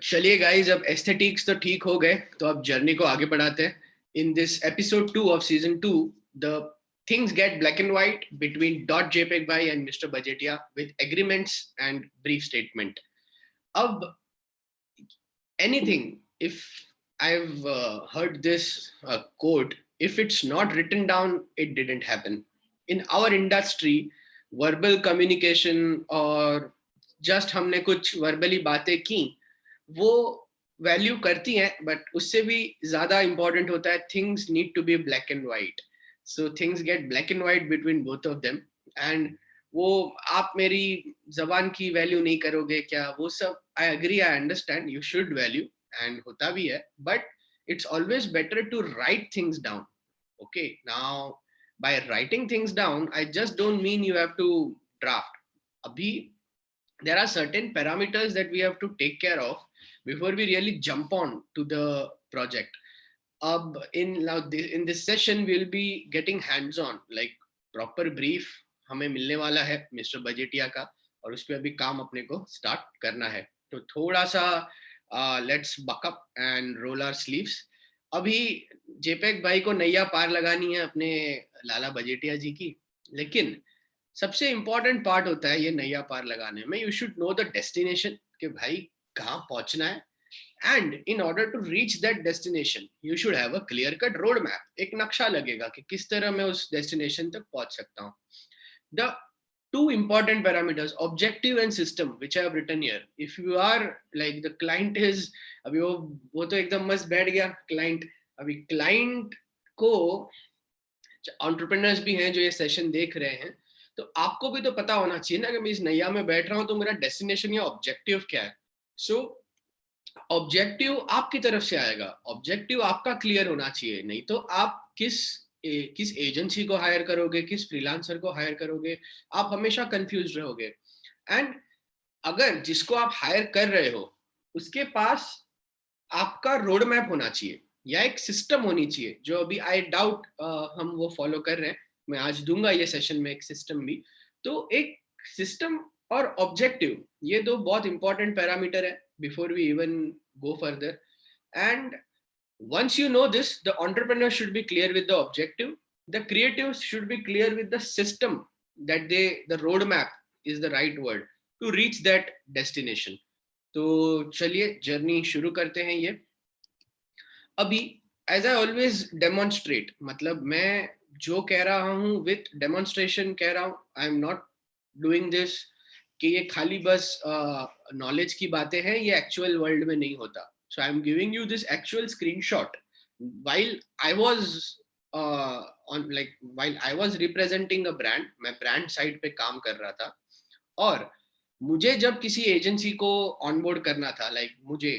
चलिए गाइस, अब एस्थेटिक्स तो ठीक हो गए, तो अब जर्नी को आगे बढ़ाते हैं. In this episode 2 off season 2, the things get black and white between .jpeg bhai and Mr. Bajetia with agreements and brief statement. Ab anything, if I've heard this quote, if it's not written down, it didn't happen. In our industry, verbal communication और just हमने कुछ verbally बातें की, वो value करती हैं, but उससे भी ज्यादा इंपॉर्टेंट होता है things need to be black and white. So things get black and white between both of them. And वो आप मेरी जबान की वैल्यू नहीं करोगे क्या, वो सब I agree, I understand, you should value, and होता भी है, but it's always better to write things down. Okay, now by writing things down, I just don't mean you have to draft. Abhi there are certain parameters that we have to take care of before we really jump on to the project. In this session we'll be getting hands on, like proper brief हमें मिलने वाला है mister बजेटिया का, और उस पर अभी काम अपने को स्टार्ट करना है. तो थोड़ा सा let's buck up and roll our sleeves. अभी जेपेक भाई को नैया पार लगानी है अपने लाला बजेटिया जी की, लेकिन सबसे इंपॉर्टेंट पार्ट होता है ये नैया पार लगाने में, you should know the destination, कि भाई कहाँ पहुंचना है. And in order to reach that destination you should have a clear cut road map. एक नक्शा लगेगा कि किस तरह मैं उस डेस्टिनेशन तक पहुंच सकता हूँ. The two important parameters, objective and system, which I have written here. If you are like the client is, अभी वो तो एकदम मस्त बैठ गया client. अभी client को एंटरप्रेन्योर्स भी हैं जो ये सेशन देख रहे हैं, तो आपको भी तो पता होना चाहिए ना कि मैं इस नैया में बैठ रहा हूं तो मेरा डेस्टिनेशन या ऑब्जेक्टिव क्या है. सो ऑब्जेक्टिव आपकी तरफ से आएगा, ऑब्जेक्टिव आपका क्लियर होना चाहिए, नहीं तो आप किस एजेंसी को हायर करोगे, किस फ्रीलांसर को हायर करोगे, आप हमेशा कंफ्यूज रहोगे. एंड अगर जिसको आप हायर कर रहे हो उसके पास आपका रोड मैप होना चाहिए या एक सिस्टम होनी चाहिए, जो अभी आई डाउट हम वो फॉलो कर रहे हैं. मैं आज दूंगा ये सेशन में एक सिस्टम भी. तो एक सिस्टम और ऑब्जेक्टिव, ये दो बहुत इंपॉर्टेंट पैरामीटर है before we even go further. And once you know this, the entrepreneur should be clear with the objective, the creatives should be clear with the system, that the roadmap is the right word to reach that destination. तो चलिए journey शुरू करते हैं. ये अभी as I always demonstrate, मतलब मैं जो कह रहा हूँ विथ डेमोन्स्ट्रेशन कह रहा हूँ. I am not doing this कि ये खाली बस नॉलेज की बातें हैं, ये एक्चुअल वर्ल्ड में नहीं होता. So I am giving you this actual screenshot while I was while I was representing a brand. मैं brand side पे काम कर रहा था, और मुझे जब किसी एजेंसी को ऑनबोर्ड करना था, मुझे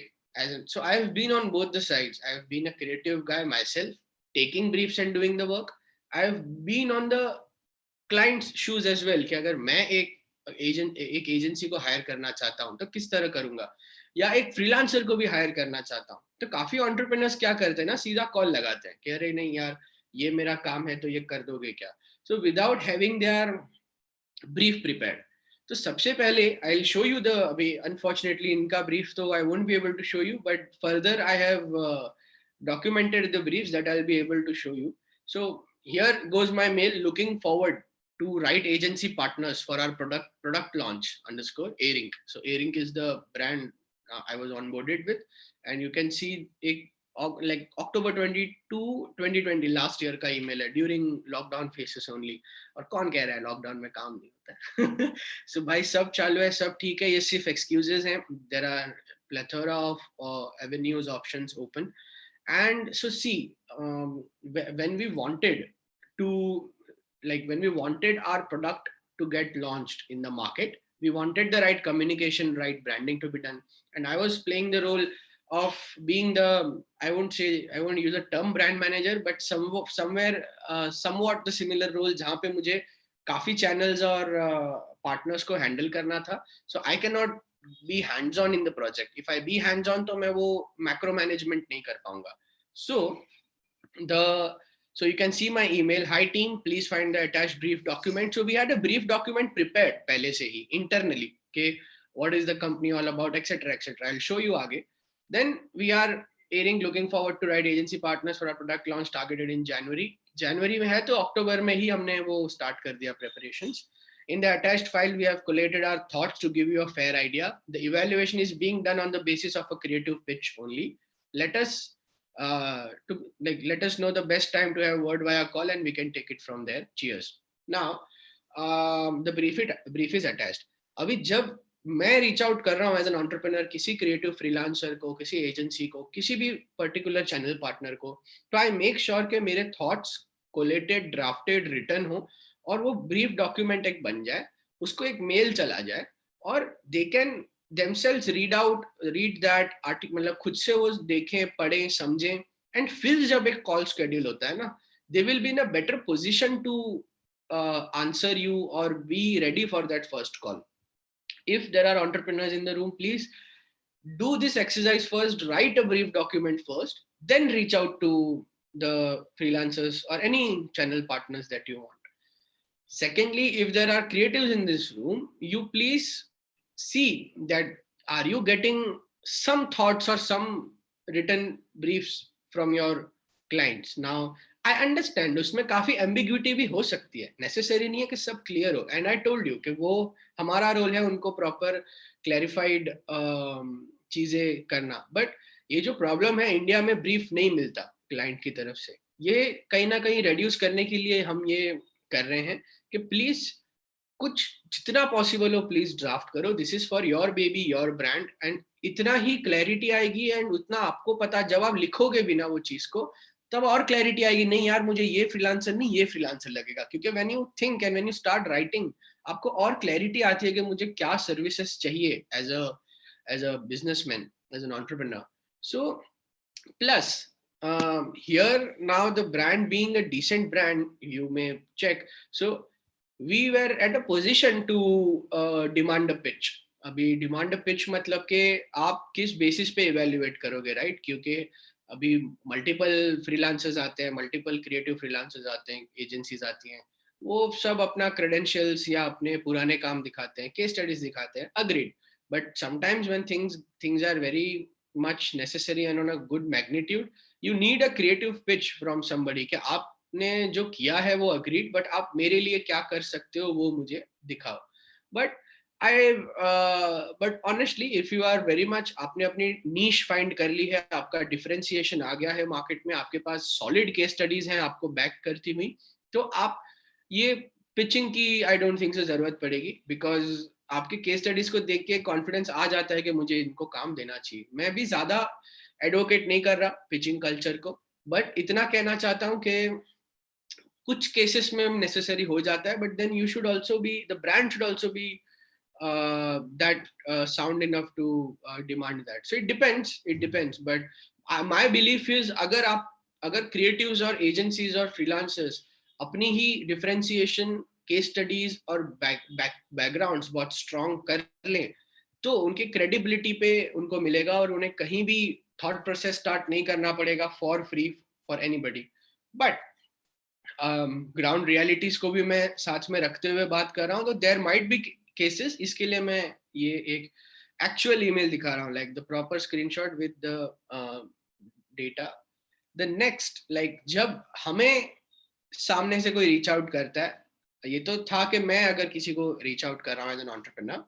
so I have been on both the sides. I have been a creative guy myself, taking briefs and doing the work. I have been on the client's shoes as well, कि अगर मैं एक agency को higher करना चाहता हूँ तो किस तरह करूंगा, या एक फ्रीलांसर को भी हायर करना चाहता हूँ. तो काफी एंटरप्रेन्योर्स क्या करते हैं ना, सीधा कॉल लगाते हैं कि अरे नहीं यार, ये मेरा काम है तो ये कर दोगे क्या. So without having their brief prepared. तो सबसे पहले I will show you the, अभी अनफॉर्चुनेटली इनका ब्रीफ तो I won't be able to show you, but further I have documented the briefs that I'll be able to show you. So here goes my mail, looking forward to write agency partners for our product launch underscore Airink. So Airink is the brand I was onboarded with, and you can see एक like October 22 2020 last year का email है, during lockdown phases only. और कौन कह रहा है lockdown में काम नहीं होता है. So भाई सब चालू है, सब ठीक है, ये सिर्फ excuses हैं. There are plethora of avenues, options open. And so see, when we wanted to, when we wanted our product to get launched in the market, we wanted the right communication, right branding to be done. And I was playing the role of being the, I won't use the term brand manager, but somewhere somewhat the similar role, जहाँ पे मुझे काफी channels और partners को handle करना था. So I cannot be hands on in the project. If I be hands on तो मैं वो macro management नहीं कर पाऊंगा. So you can see my email, hi team, please find the attached brief document. So we had a brief document prepared पहले से ही internally, कि what is the company all about, etc., etc. I'll show you आगे. Then we are airing, looking forward to write agency partners for our product launch targeted in January. January में है तो अक्टूबर में ही हमने वो start कर दिया preparations. In the attached file, we have collated our thoughts to give you a fair idea. The evaluation is being done on the basis of a creative pitch only. Let us let us know the best time to have word via call, and we can take it from there. Cheers. Now, the brief is attached. अभी जब मैं reach out कर रहा हूँ as an entrepreneur किसी creative freelancer को, किसी agency को, किसी भी पर्टिकुलर चैनल पार्टनर को, तो आई मेक श्योर कि मेरे थॉट्स कोलेटेड, ड्राफ्टेड, रिटन हो और वो ब्रीफ डॉक्यूमेंट एक बन जाए, उसको एक मेल चला जाए और they can themselves read that article, मतलब खुद से वो देखें, पढ़ें, समझें, एंड फिर जब एक कॉल शेड्यूल होता है ना, they will be in a better position to answer you or be ready for that first call. If there are entrepreneurs in the room, please do this exercise first, write a brief document first, then reach out to the freelancers or any channel partners that you want. Secondly, if there are creatives in this room, you please see that are you getting some thoughts or some written briefs from your clients. Now I understand उसमें काफी ambiguity भी हो सकती है, necessary नहीं है कि सब clear हो, and I told you कि वो हमारा रोल है उनको proper clarified चीजें करना. But ये जो प्रॉब्लम है, इंडिया में ब्रीफ नहीं मिलता क्लाइंट की तरफ से, ये कहीं ना कहीं reduce करने के लिए हम ये कर रहे हैं कि प्लीज कुछ जितना पॉसिबल हो प्लीज ड्राफ्ट करो. This is for your baby, your brand, and इतना ही क्लैरिटी आएगी एंड उतना आपको पता, जब आप लिखोगे बिना वो चीज को, तब और क्लैरिटी आएगी. नहीं यार, मुझे ये फ्रीलांसर नहीं, ये फ्रीलांसर लगेगा. क्योंकि when you think and when you start writing, आपको और क्लैरिटी आती है कि मुझे क्या सर्विसेज चाहिए as a businessman, as an entrepreneur. So plus here now the brand being a decent brand, you may check. So we were at a position to demand a pitch. अभी demand pitch मतलब कि आप किस basis पे evaluate करोगे, right? क्योंकि अभी multiple freelancers आते हैं, मल्टीपल क्रिएटिव फ्रीलांसर्स आते हैं, एजेंसीज आती हैं, वो सब अपना क्रेडेंशियल्स या अपने पुराने काम दिखाते हैं, केस स्टडीज दिखाते हैं, agreed. But sometimes when things are very much necessary and on a good magnitude, you need a creative pitch from somebody कि आपने जो किया है वो agreed, but आप मेरे लिए क्या कर सकते हो वो मुझे दिखाओ. But honestly, if you are very much, आपने अपनी niche find कर ली है, आपका differentiation आ गया है मार्केट में, आपके पास solid case studies हैं आपको back करती हुई, तो आप ये पिचिंग की आई डोंट थिंक से जरूरत पड़ेगी. बिकॉज आपके केस स्टडीज को देख के कॉन्फिडेंस आ जाता है कि मुझे इनको काम देना चाहिए. मैं भी ज्यादा एडवोकेट नहीं कर रहा पिचिंग कल्चर को, बट इतना कहना चाहता हूँ कि कुछ केसेस में नेसेसरी हो जाता है, but then you should also be, the brand should also be that sound enough to demand that. So it depends, but my belief is अगर creatives और agencies और freelancers अपनी ही differentiation, case studies और backgrounds बहुत strong कर लें, तो उनकी credibility पे उनको मिलेगा और उन्हें कहीं भी thought process start नहीं करना पड़ेगा for free for anybody. But ground realities को भी मैं साथ में रखते हुए बात कर रहा हूँ, तो देयर माइट बी केसेस. इसके लिए मैं ये एक एक्चुअल ईमेल दिखा रहा हूँ, like the proper screenshot with the data. The next, like जब हमें सामने से कोई रीच आउट करता है, ये तो था कि मैं अगर किसी को रीच आउट कर रहा हूँ एज एन एंटरप्रेन्योर.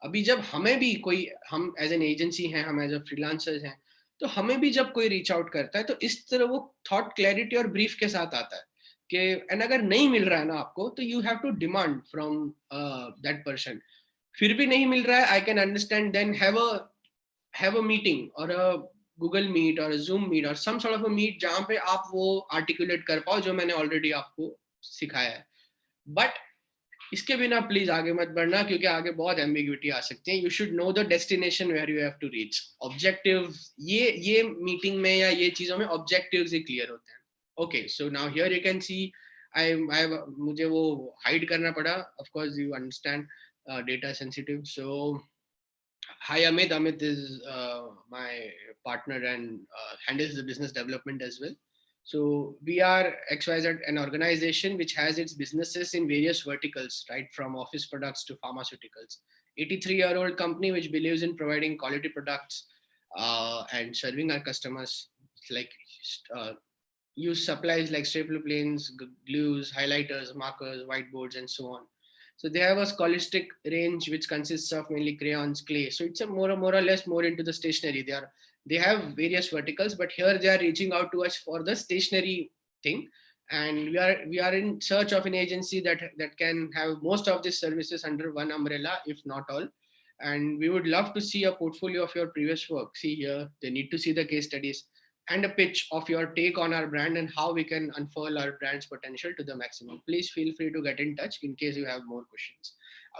अभी जब हमें भी कोई, हम एज एन एजेंसी हैं, हम एज अ फ्रीलांसर्स हैं, तो हमें भी जब कोई रीच आउट करता है तो इस तरह वो थॉट क्लैरिटी और ब्रीफ के साथ आता है कि, एंड अगर नहीं मिल रहा है ना आपको, तो you have to demand from that person. फिर भी नहीं मिल रहा है, I can understand, then have a meeting or a Google meet or Zoom meet or some sort of a meet जहां पे आप वो आर्टिकुलेट कर पाओ जो मैंने ऑलरेडी आपको सिखाया है. बट इसके बिना प्लीज आगे मत बढ़ना, क्योंकि आगे बहुत एम्बिग्विटी आ सकती है. You should know the destination where you have to reach. Objective, ये मीटिंग में या ये चीजों में ऑब्जेक्टिव्स ही क्लियर होते हैं. Okay, so now here you can see I मुझे वो हाइड करना पड़ा, of course you understand, data sensitive. सो hi Amit is my partner and handles the business development as well. So we are XYZ, an organization which has its businesses in various verticals, right from office products to pharmaceuticals. 83-year-old company which believes in providing quality products and serving our customers. Like use supplies like staple planes, glues, highlighters, markers, whiteboards, and so on. So they have a scholastic range which consists of mainly crayons, clay. So it's a more or less more into the stationery. They have various verticals, but here they are reaching out to us for the stationery thing. And we are in search of an agency that can have most of these services under one umbrella, if not all. And we would love to see a portfolio of your previous work. See here, they need to see the case studies and a pitch of your take on our brand and how we can unfurl our brand's potential to the maximum. Please feel free to get in touch in case you have more questions.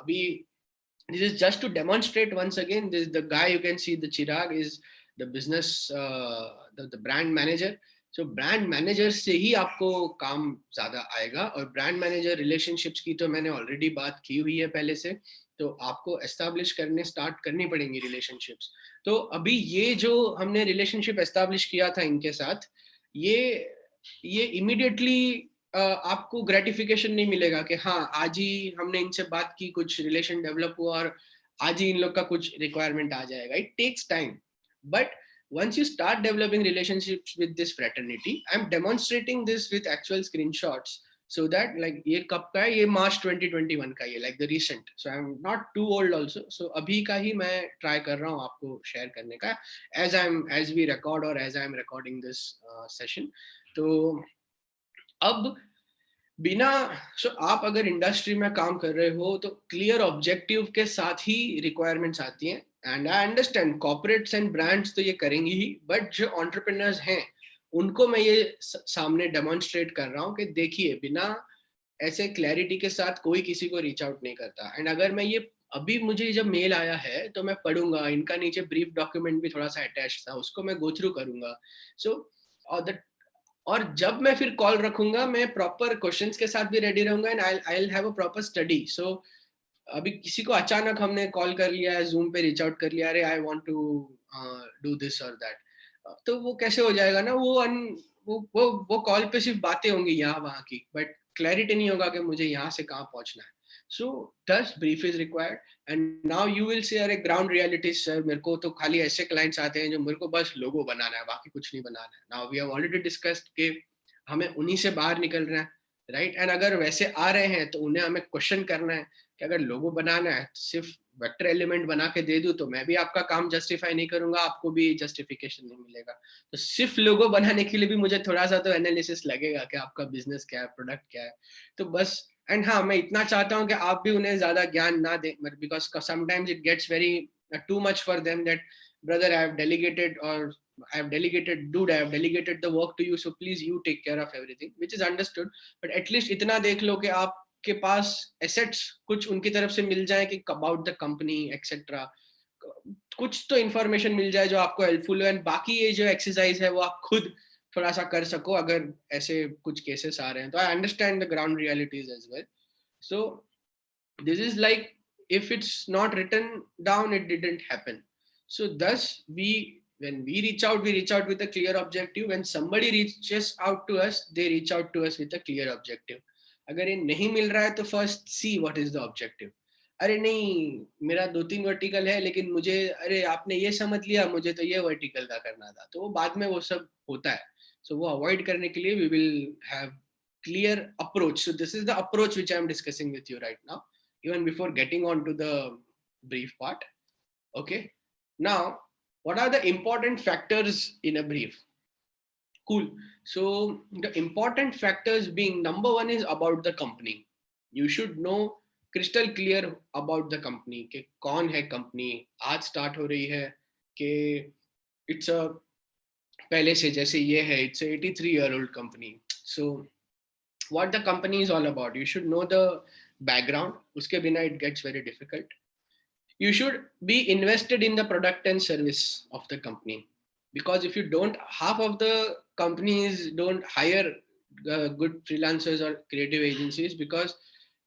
This is just to demonstrate once again. This the guy you can see, the Chirag, is the business, the brand manager. So brand manager से ही आपको काम ज्यादा आएगा, और brand manager relationships की तो मैंने already बात की हुई है पहले से, तो आपको एस्टैब्लिश करने स्टार्ट करनी पड़ेंगी रिलेशनशिप्स. तो अभी ये जो हमने रिलेशनशिप एस्टैब्लिश किया था इनके साथ, ये इमीडिएटली आपको ग्रेटिफिकेशन नहीं मिलेगा कि हाँ आज ही हमने इनसे बात की, कुछ रिलेशन डेवलप हुआ और आज ही इन लोग का कुछ रिक्वायरमेंट आ जाएगा. It takes time, but once you start developing relationships with this fraternity, I'm demonstrating this with actual screenshots so that like ये कब का है, ये March 2021 का ये like the recent, so I'm not too old also, so अभी का ही मैं try कर रहा हूँ आपको share करने का as we record or as I'm recording this session. तो अब बिना आप अगर इंडस्ट्री में काम कर रहे हो तो क्लियर ऑब्जेक्टिव के साथ ही रिक्वायरमेंट्स आती हैं. And I understand corporates and brands तो ये करेंगी ही, बट जो एंटरप्रेन्योर्स हैं उनको मैं ये सामने डेमोन्स्ट्रेट कर रहा हूँ कि देखिए बिना ऐसे क्लैरिटी के साथ कोई किसी को रीच आउट नहीं करता. एंड अगर मैं ये अभी मुझे जब मेल आया है तो मैं पढ़ूंगा, इनका नीचे ब्रीफ डॉक्यूमेंट भी थोड़ा सा अटैच था, उसको मैं गो थ्रू करूंगा. और जब मैं फिर कॉल रखूंगा मैं प्रॉपर क्वेश्चंस के साथ भी रेडी रहूंगा and I will have a proper study. सो अभी किसी को अचानक हमने कॉल कर लिया है, जूम पे रीच आउट कर लिया, अरे I want to do this or that, तो वो कैसे हो जाएगा ना, वो कॉल पे सिर्फ बातें होंगी यहाँ वहाँ की, बट क्लैरिटी नहीं होगा कि मुझे यहाँ से कहाँ पहुँचना है. सो दस brief is required. And now you will say अरे ग्राउंड रियलिटी सर, मेरे को तो खाली ऐसे क्लाइंट्स आते हैं जो मेरे को बस लोगो बनाना है, बाकी कुछ नहीं बनाना है. Now we have already discussed कि हमें उन्हीं से बाहर निकलना है, राइट. एंड अगर वैसे आ रहे हैं तो उन्हें हमें क्वेश्चन करना है कि अगर लोगो बनाना है तो सिर्फ वेक्टर एलिमेंट बना के दे दूं तो मैं भी आपका काम जस्टिफाई नहीं करूंगा, आपको भी जस्टिफिकेशन नहीं मिलेगा. तो सिर्फ लोगो बनाने के लिए भी मुझे थोड़ा सा तो एनालिसिस लगेगा कि आपका बिजनेस क्या है, प्रोडक्ट क्या है. तो बस, एंड हाँ मैं इतना चाहता हूँ कि आप भी उन्हें ज्यादा ज्ञान ना दें, because sometimes it gets very too much for them that brother I have delegated or I have delegated, dude, I have delegated the work to you, so please you take care of everything, which is understood. But at least इतना देख लो कि आपके पास assets कुछ उनकी तरफ से मिल जाए कि about the company etc. कुछ तो information मिल जाए जो आपको helpful है, and बाकी ये जो exercise है वो आप खुद थोड़ा सा कर सको अगर ऐसे कुछ cases आ रहे हैं. तो I understand the ground realities as well. So this is like, if it's not written down, it didn't happen. So thus when we reach out with a clear objective. When somebody reaches out to us, they reach out to us with a clear objective. अगर ये नहीं मिल रहा है तो first see what is the objective. अरे नहीं मेरा 2-3 वर्टिकल है लेकिन मुझे, अरे आपने ये समझ लिया, मुझे तो ये वर्टिकल का करना था, तो वो बाद में वो सब होता है. So वो अवॉइड करने के लिए we will have clear approach. So this is the approach which I am discussing with you right now, even before getting on to the brief part. Okay, now what are the important factors in a brief? Cool. So the important factors being, number one is about the company. You should know crystal clear about the company कि कौन है company, आज start हो रही है कि it's a पहले से जैसे ये है, it's a 83-year-old company. So what the company is all about, you should know the background. उसके बिना it gets very difficult. You should be invested in the product and service of the company, because if you don't, half of the companies don't hire good freelancers or creative agencies because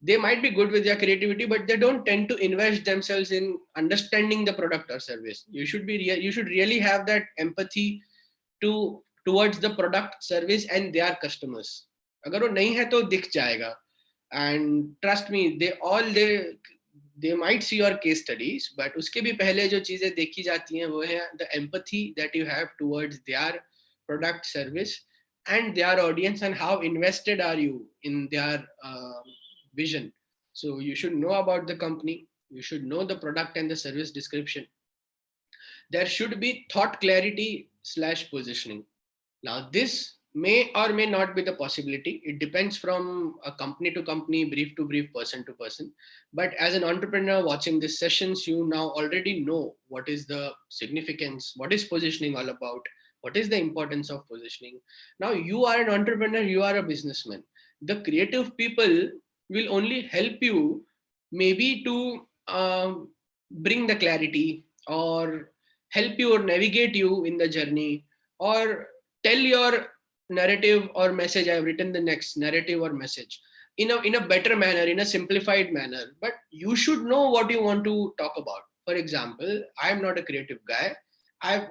they might be good with their creativity, but they don't tend to invest themselves in understanding the product or service. You should really have that empathy towards the product, service and their customers. अगर वो नहीं है तो दिख जाएगा. And trust me, they might see your case studies, but उसके भी पहले जो चीजें देखी जाती हैं वो है the empathy that you have towards their product, service and their audience, and how invested are you in their vision. So you should know about the company, you should know the product and the service description. There should be thought clarity slash positioning. Now, this may or may not be the possibility. It depends from a company to company, brief to brief, person to person. But as an entrepreneur watching these sessions, you now already know what is the significance, what is positioning all about, what is the importance of positioning. Now, you are an entrepreneur, you are a businessman. The creative people will only help you maybe to bring the clarity, or help you or navigate you in the journey, or tell your narrative or message. I've written the next narrative or message in a better manner, in a simplified manner, but you should know what you want to talk about. For example, I'm not a creative guy. I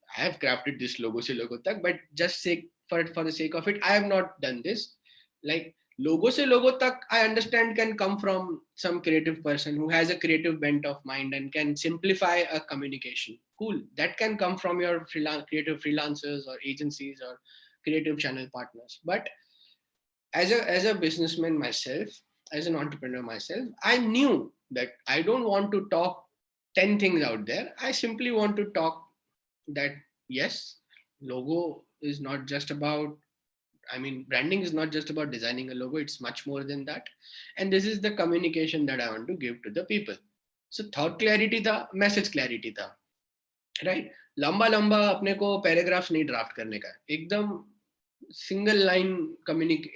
have crafted this logo se logo tak, but just sake for the sake of it, I have not done this. Like, logo se logo tak, I understand, can come from some creative person who has a creative bent of mind and can simplify a communication. Cool, that can come from your creative freelancers or agencies or creative channel partners. But as a businessman myself, as an entrepreneur myself, I knew that I don't want to talk 10 things out there. I simply want to talk that yes, logo is not just about, I mean, branding is not just about designing a logo, it's much more than that. And this is the communication that I want to give to the people. So thought clarity था, message clarity था, right? लंबा लंबा अपने को paragraphs नहीं draft करने का, एकदम सिंगल लाइन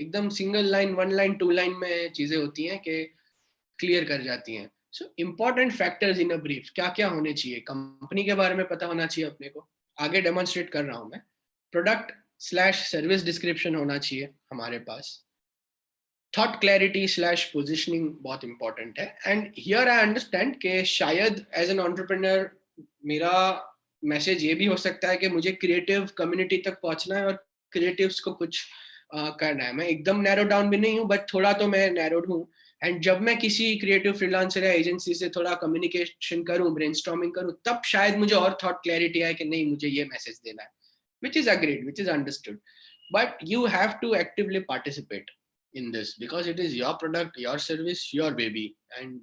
एकदम single line, one line, two line में चीजें होती हैं कि क्लियर कर जाती हैं. So important factors in a brief क्या क्या होने चाहिए. कंपनी के बारे में पता होना चाहिए अपने को, आगे डेमोन्स्ट्रेट कर रहा हूं मैं. प्रोडक्ट स्लैश सर्विस डिस्क्रिप्शन होना चाहिए हमारे पास. थॉट क्लैरिटी स्लैश पोजिशनिंग बहुत इंपॉर्टेंट है. एंड हियर आई अंडरस्टैंड कि शायद एज एन एंटरप्रेन्योर मेरा मैसेज ये भी हो सकता है कि मुझे क्रिएटिव कम्युनिटी तक पहुंचना है और क्रिएटिव्स को कुछ करना है. मैं एकदम नैरो डाउन भी नहीं हूँ, बट थोड़ा तो मैं नैरोड हूँ. एंड जब मैं किसी क्रिएटिव फ्रीलांसर या एजेंसी से थोड़ा कम्युनिकेशन करूँ, ब्रेनस्टॉर्मिंग करूँ, तब शायद मुझे और थॉट क्लैरिटी आए कि नहीं, मुझे ये मैसेज देना है, which is agreed, which is understood. But you have to actively participate in this because it is your product, your service, your baby, and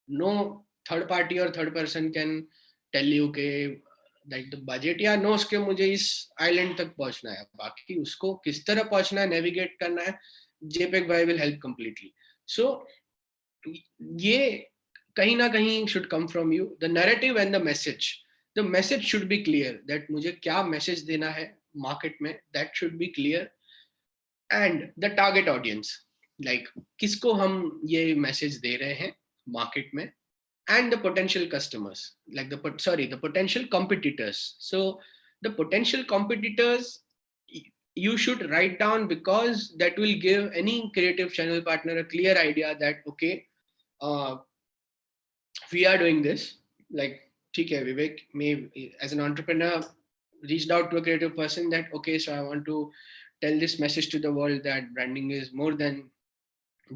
no third party or third person can tell you कि like the budget या knows कि मुझे इस island तक पहुंचना है. बाकी उसको किस तरह पहुंचना है, navigate करना है, JPEG भाई will help completely. So ये कहीं ना कहीं should come from you. The narrative and the message should be clear that मुझे क्या message देना है market में, that should be clear. And the target audience, like किसको हम ये message दे रहे हैं market में, and the potential customers, like the potential competitors. So the potential competitors you should write down, because that will give any creative channel partner a clear idea that okay, we are doing this. Like, ठीक है, Vivek may as an entrepreneur reached out to a creative person that okay, so I want to tell this message to the world that branding is more than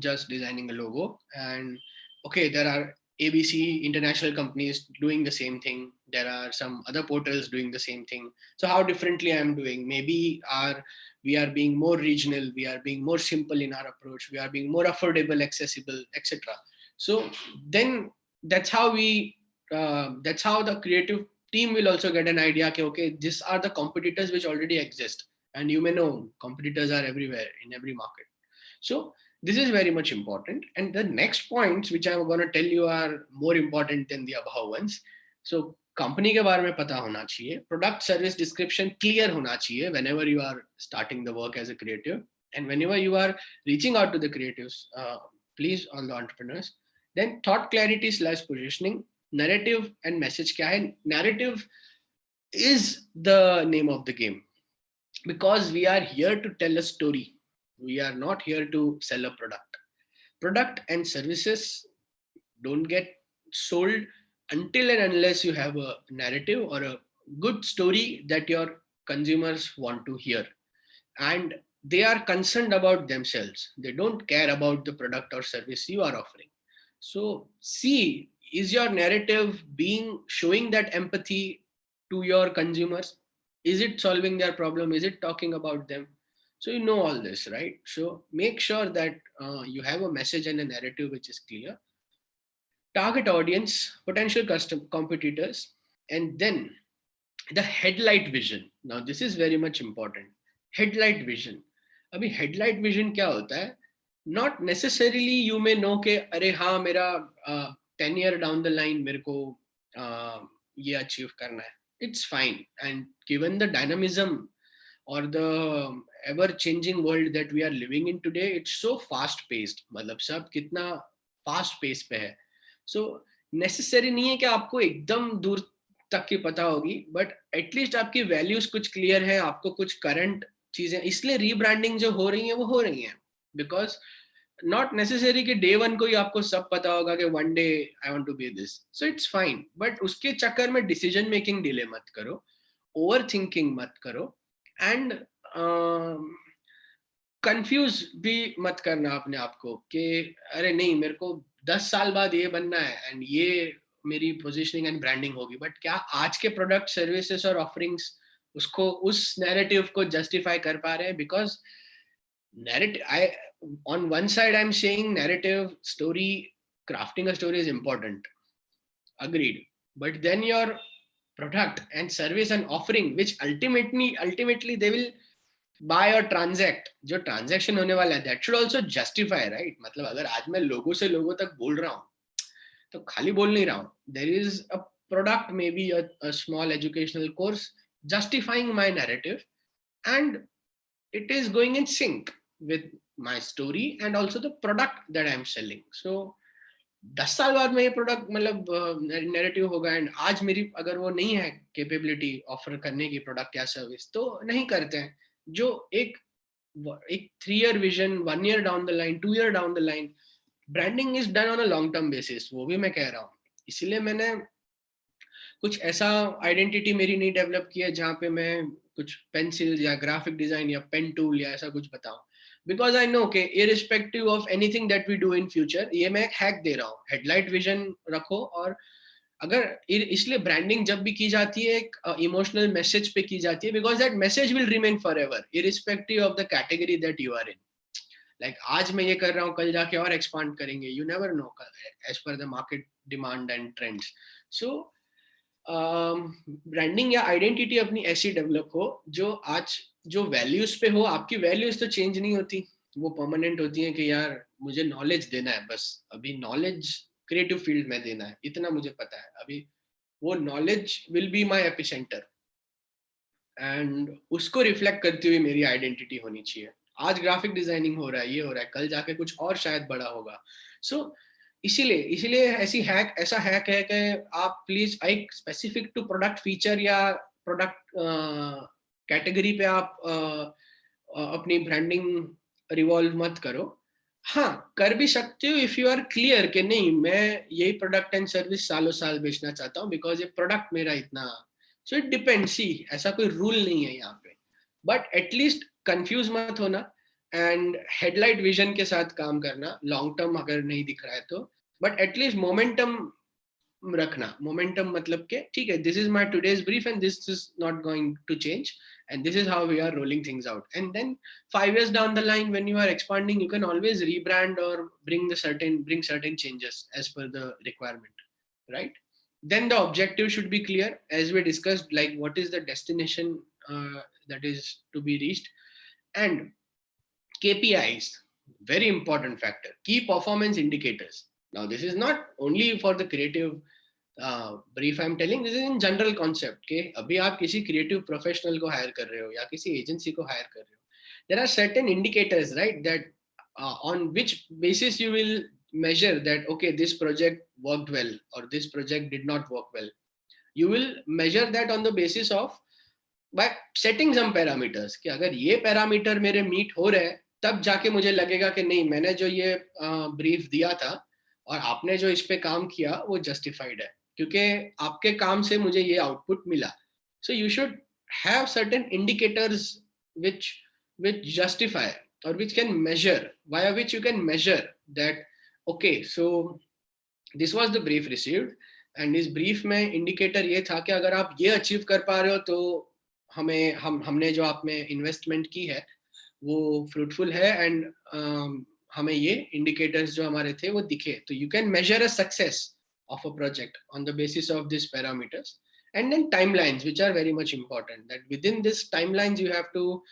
just designing a logo. And okay, there are ABC international companies doing the same thing. There are some other portals doing the same thing. So how differently I am doing? Maybe we are being more regional, we are being more simple in our approach, we are being more affordable, accessible, etc. So then that's how the creative team will also get an idea that okay, these are the competitors which already exist. And you may know competitors are everywhere in every market. So this is very much important. And the next points which I'm going to tell you are more important than the above ones. So company के बारे में पता होना चाहिए, product service description clear होना चाहिए whenever you are starting the work as a creative, and whenever you are reaching out to the creatives, please, on the entrepreneurs. Then thought clarity slash positioning, narrative and message क्या है. Narrative is the name of the game, because we are here to tell a story. We are not here to sell a product. Product and services don't get sold until and unless you have a narrative or a good story that your consumers want to hear. And they are concerned about themselves. They don't care about the product or service you are offering. So see, is your narrative being showing that empathy to your consumers? Is it solving their problem? Is it talking about them? So you know all this, right? So make sure that you have a message and a narrative which is clear. Target audience, potential custom competitors, and then the headlight vision. Now this is very much important. Headlight vision. अभी headlight vision क्या होता है? Not necessarily you may know कि अरे हाँ मेरा 10 year down the line मेरे को ये achieve करना है. It's fine, and given the dynamism or the ever changing world that we are living in today, it's so fast paced. मतलब सब कितना fast pace पे है. So necessary नहीं है कि आपको एकदम दूर तक की पता होगी, बट एटलीस्ट आपकी वैल्यूज कुछ क्लियर है, आपको कुछ करंट चीजें, इसलिए रीब्रांडिंग जो हो रही है वो हो रही है, बिकॉज नॉट नेसेसरी कि डे वन को ही आपको सब पता होगा कि one day I want to be this, so it's fine, but उसके चक्कर में डिसीजन मेकिंग डिले मत करो, ओवर थिंकिंग मत करो, एंड कंफ्यूज भी मत करना अपने आप को कि अरे नहीं मेरे को 10 साल बाद ये बनना है एंड ये मेरी पोजीशनिंग एंड ब्रांडिंग होगी, बट क्या आज के प्रोडक्ट सर्विसेज और ऑफरिंग्स उसको उस नैरेटिव को जस्टिफाई कर पा रहे हैं? Because narrative, I on one side I'm saying narrative story, crafting a story is important, agreed, but then your product and service and offering which ultimately they will buy or transact, जो transaction होने वाला है, that should also justify, right? मतलब अगर आज मैं लोगों से लोगों तक बोल रहा हूँ तो खाली बोल नहीं रहा हूँ, there is a product, maybe a small educational course justifying my narrative, and it is going in sync with my story and also the product that I am selling. So 10 साल बाद में ये प्रोडक्ट मतलब narrative होगा, and आज मेरी अगर वो नहीं है कैपेबिलिटी ऑफर करने की प्रोडक्ट या सर्विस, तो नहीं करते हैं. जो एक 3 year vision, 1 year down the line, 2 year down the line, branding is done on a long term basis, वो भी मैं कह रहा हूँ. इसलिए मैंने कुछ ऐसा आइडेंटिटी मेरी नहीं डेवलप की है जहाँ पे मैं कुछ पेंसिल या ग्राफिक डिजाइन या पेन टूल या ऐसा कुछ बताऊं, बिकॉज आई नो के irrespective of anything that we do in future, ये मैं एक हैक दे रहा हूँ, हेडलाइट विजन रखो. और अगर इसलिए ब्रांडिंग जब भी की जाती है एक इमोशनल मैसेज पे की जाती है, because that message will remain forever irrespective of the category that you are in. Like आज मैं ये कर रहा हूँ, कल जाके और एक्सपांड करेंगे, you never know as per the market demand and trends. So branding या आइडेंटिटी अपनी ऐसी डेवलप हो जो आज जो वैल्यूज पे हो. आपकी वैल्यूज तो चेंज नहीं होती, वो परमानेंट होती है कि यार मुझे नॉलेज देना है, बस अभी नॉलेज क्रिएटिव फील्ड में देना है, इतना मुझे पता है अभी. वो knowledge will be my epicentre, and उसको रिफ्लेक्ट करती हुई मेरी आइडेंटिटी होनी चाहिए. आज ग्राफिक डिजाइनिंग हो रहा है, ये हो रहा है, कल जाके कुछ और शायद बड़ा होगा. सो इसीलिए ऐसा हैक है कि आप प्लीज एक स्पेसिफिक टू प्रोडक्ट फीचर या प्रोडक्ट कैटेगरी पे आप अपनी ब्रांडिंग रिवॉल्व मत करो. हाँ, कर भी सकते हो इफ यू आर क्लियर कि नहीं मैं यही प्रोडक्ट एंड सर्विस सालों साल बेचना चाहता हूँ, बिकॉज ये प्रोडक्ट मेरा इतना. सो इट डिपेंड्स, सी ऐसा कोई रूल नहीं है यहाँ पे, बट एटलीस्ट कंफ्यूज मत होना एंड हेडलाइट विजन के साथ काम करना, लॉन्ग टर्म अगर नहीं दिख रहा है तो, बट एटलीस्ट मोमेंटम रखना. मोमेंटम मतलब के ठीक है, this is my today's brief and this is not going to change and this is how we are rolling things out, and then 5 years down the line when you are expanding you can always rebrand or bring certain changes as per the requirement, right? Then the objective should be clear, as we discussed, like what is the destination that is to be reached, and KPIs, very important factor, key performance indicators. Now this is not only for the creative brief I am telling, this is in general concept के अभी आप किसी creative professional को higher कर रहे हो या किसी एजेंसी को हायर कर रहे हो, there are certain indicators, right, that on which basis you will measure that okay this project worked well or this project did not work well. You will measure that on the basis of by setting some parameters कि अगर ये parameter मेरे meet हो रहे हैं तब जाके मुझे लगेगा कि नहीं मैंने जो ये ब्रीफ दिया था और आपने जो इस पे काम किया वो जस्टिफाइड है, क्योंकि आपके काम से मुझे ये आउटपुट मिला. So you should have certain indicators which justify or which can measure, via which you can measure that okay so this was the brief received, and इस ब्रीफ में इंडिकेटर ये था कि अगर आप ये अचीव कर पा रहे हो तो हमने जो आप में इन्वेस्टमेंट की है वो फ्रूटफुल है, एंड हमें ये इंडिकेटर्स जो हमारे थे वो दिखे. तो you can measure a success of a project on the basis of these parameters. And then timelines, which are very much important, that within this timelines you have to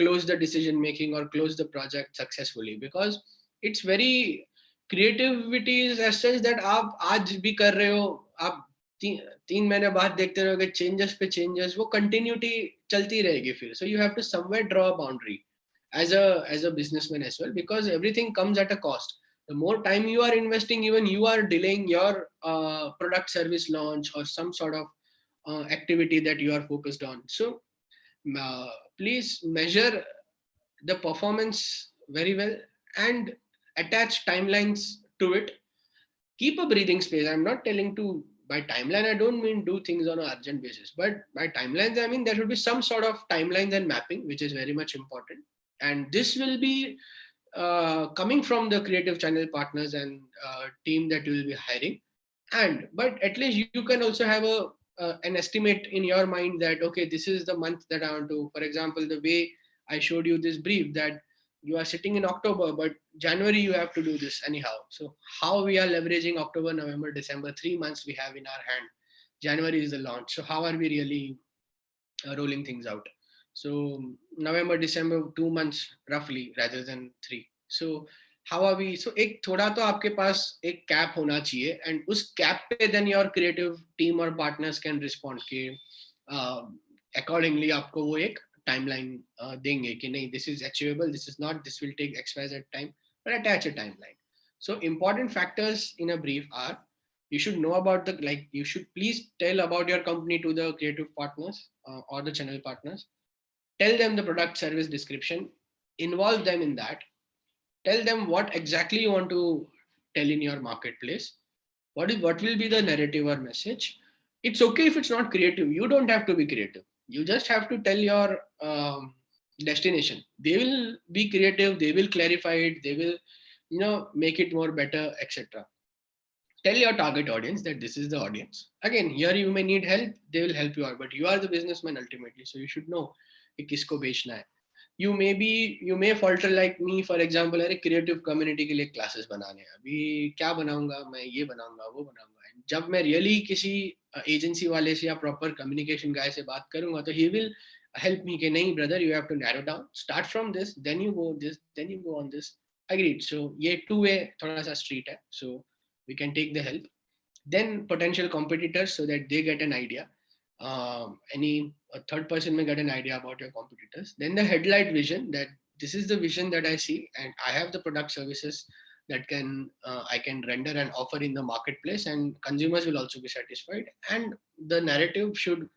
close the decision making or close the project successfully, because it's very creativity is as such that आप आज भी कर रहे हो, आप 3 महीने बाद देखते रहोगे चेंजेस पे चेंजेस, वो कंटिन्यूटी चलती रहेगी फिर. So you have to somewhere draw a boundary as a businessman as well, because everything comes at a cost. The more time you are investing, even you are delaying your product service launch or some sort of activity that you are focused on. So please measure the performance very well and attach timelines to it. Keep a breathing space. I'm not telling to, by timeline I don't mean do things on an urgent basis, but by timelines I mean there should be some sort of timelines and mapping, which is very much important. And this will be coming from the creative channel partners and team that you will be hiring. And but at least you can also have an estimate in your mind that okay, this is the month that I want to, for example, the way I showed you this brief, that you are sitting in October, but January you have to do this anyhow. So how we are leveraging October, November, December, 3 months we have in our hand. January is the launch. So how are we really rolling things out? So November, December, 2 months roughly rather than three. So how are we? So एक थोड़ा तो आपके पास एक cap होना चाहिए, and उस cap पे then your creative team or partners can respond कि accordingly आपको वो एक timeline देंगे कि नहीं, this is achievable, this is not, this will take XYZ time, but attach a timeline. So important factors in a brief are, you should know about the, like, you should please tell about your company to the creative partners or the channel partners. Tell them the product service description, involve them in that. Tell them what exactly you want to tell in your marketplace. What will be the narrative or message. It's okay if it's not creative. You don't have to be creative. You just have to tell your destination. They will be creative. They will clarify it. They will, make it more better, etc. Tell your target audience that this is the audience. Again, here you may need help. They will help you out, but you are the businessman ultimately, so you should know कि किसको बेचना है. You may falter like me, for example, अरे creative community के लिए classes बनाने हैं, अभी क्या बनाऊंगा मैं, ये बनाऊंगा वो बनाऊंगा. जब मैं really किसी agency वाले से या proper communication guy से बात करूंगा तो he will help me कि नहीं brother, you have to narrow down, start from this, then you go this, then you go on this. Agreed. So ये two way थोड़ा सा street है, so we can take the help. Then potential competitors, so that they get an idea. Any a third person may get an idea about your competitors. Then the headlight vision, that this is the vision that I see, and I have the product services that I can render and offer in the marketplace, and consumers will also be satisfied. And the narrative should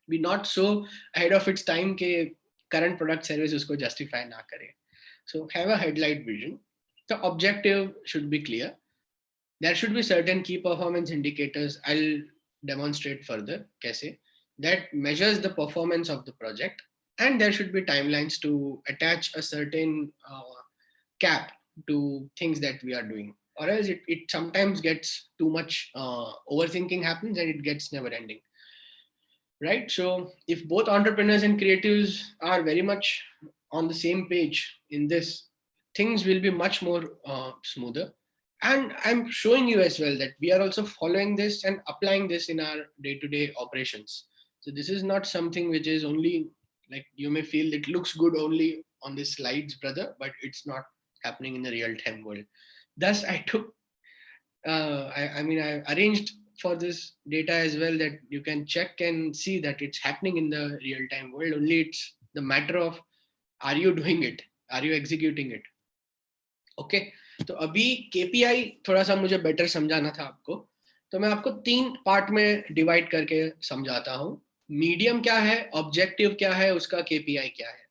be not so ahead of its time ke current product service usko justify na kare. So have a headlight vision. The objective should be clear. There should be certain key performance indicators. I'll demonstrate further kaise, that measures the performance of the project, and there should be timelines to attach a certain cap to things that we are doing, or else it sometimes gets too much overthinking happens and it gets never ending, right? So if both entrepreneurs and creatives are very much on the same page in this, things will be much more smoother. And I'm showing you as well that we are also following this and applying this in our day-to-day operations. So this is not something which is only, like, you may feel it looks good only on the slides, brother, but it's not happening in the real-time world. Thus I took I mean, I arranged for this data as well, that you can check and see that it's happening in the real time world. Only it's the matter of, are you doing it? Are you executing it? Okay. तो अभी KPI थोड़ा सा मुझे better समझाना था आपको, तो मैं आपको 3 पार्ट में डिवाइड करके समझाता हूँ. मीडियम क्या है, ऑब्जेक्टिव क्या है, उसका केपीआई क्या है.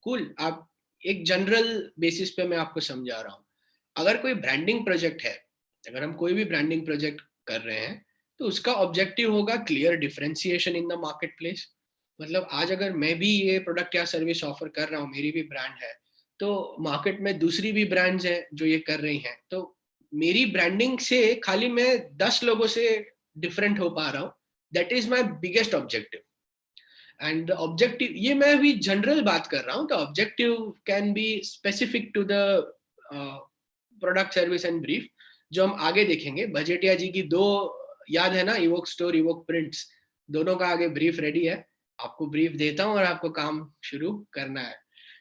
कूल. आप एक जनरल बेसिस पे मैं आपको समझा रहा हूँ. अगर कोई ब्रांडिंग प्रोजेक्ट है, अगर हम कोई भी ब्रांडिंग प्रोजेक्ट कर रहे हैं, तो उसका ऑब्जेक्टिव होगा clear differentiation in the market place. मतलब आज अगर मैं भी ये प्रोडक्ट या सर्विस ऑफर कर रहा हूँ, मेरी भी ब्रांड है, तो मार्केट में दूसरी भी ब्रांड्स हैं जो ये कर रही हैं, तो मेरी ब्रांडिंग से खाली मैं 10 लोगों से डिफरेंट हो पा रहा हूँ, that is my biggest objective. And objective, ये मैं अभी जनरल बात कर रहा हूँ, तो objective can be specific to the product service and brief, जो हम आगे देखेंगे. बजेटिया जी की दो, याद है ना, इवोक स्टोर, इवोक प्रिंट्स, दोनों का आगे ब्रीफ रेडी है. आपको ब्रीफ देता हूँ और आपको काम शुरू करना है.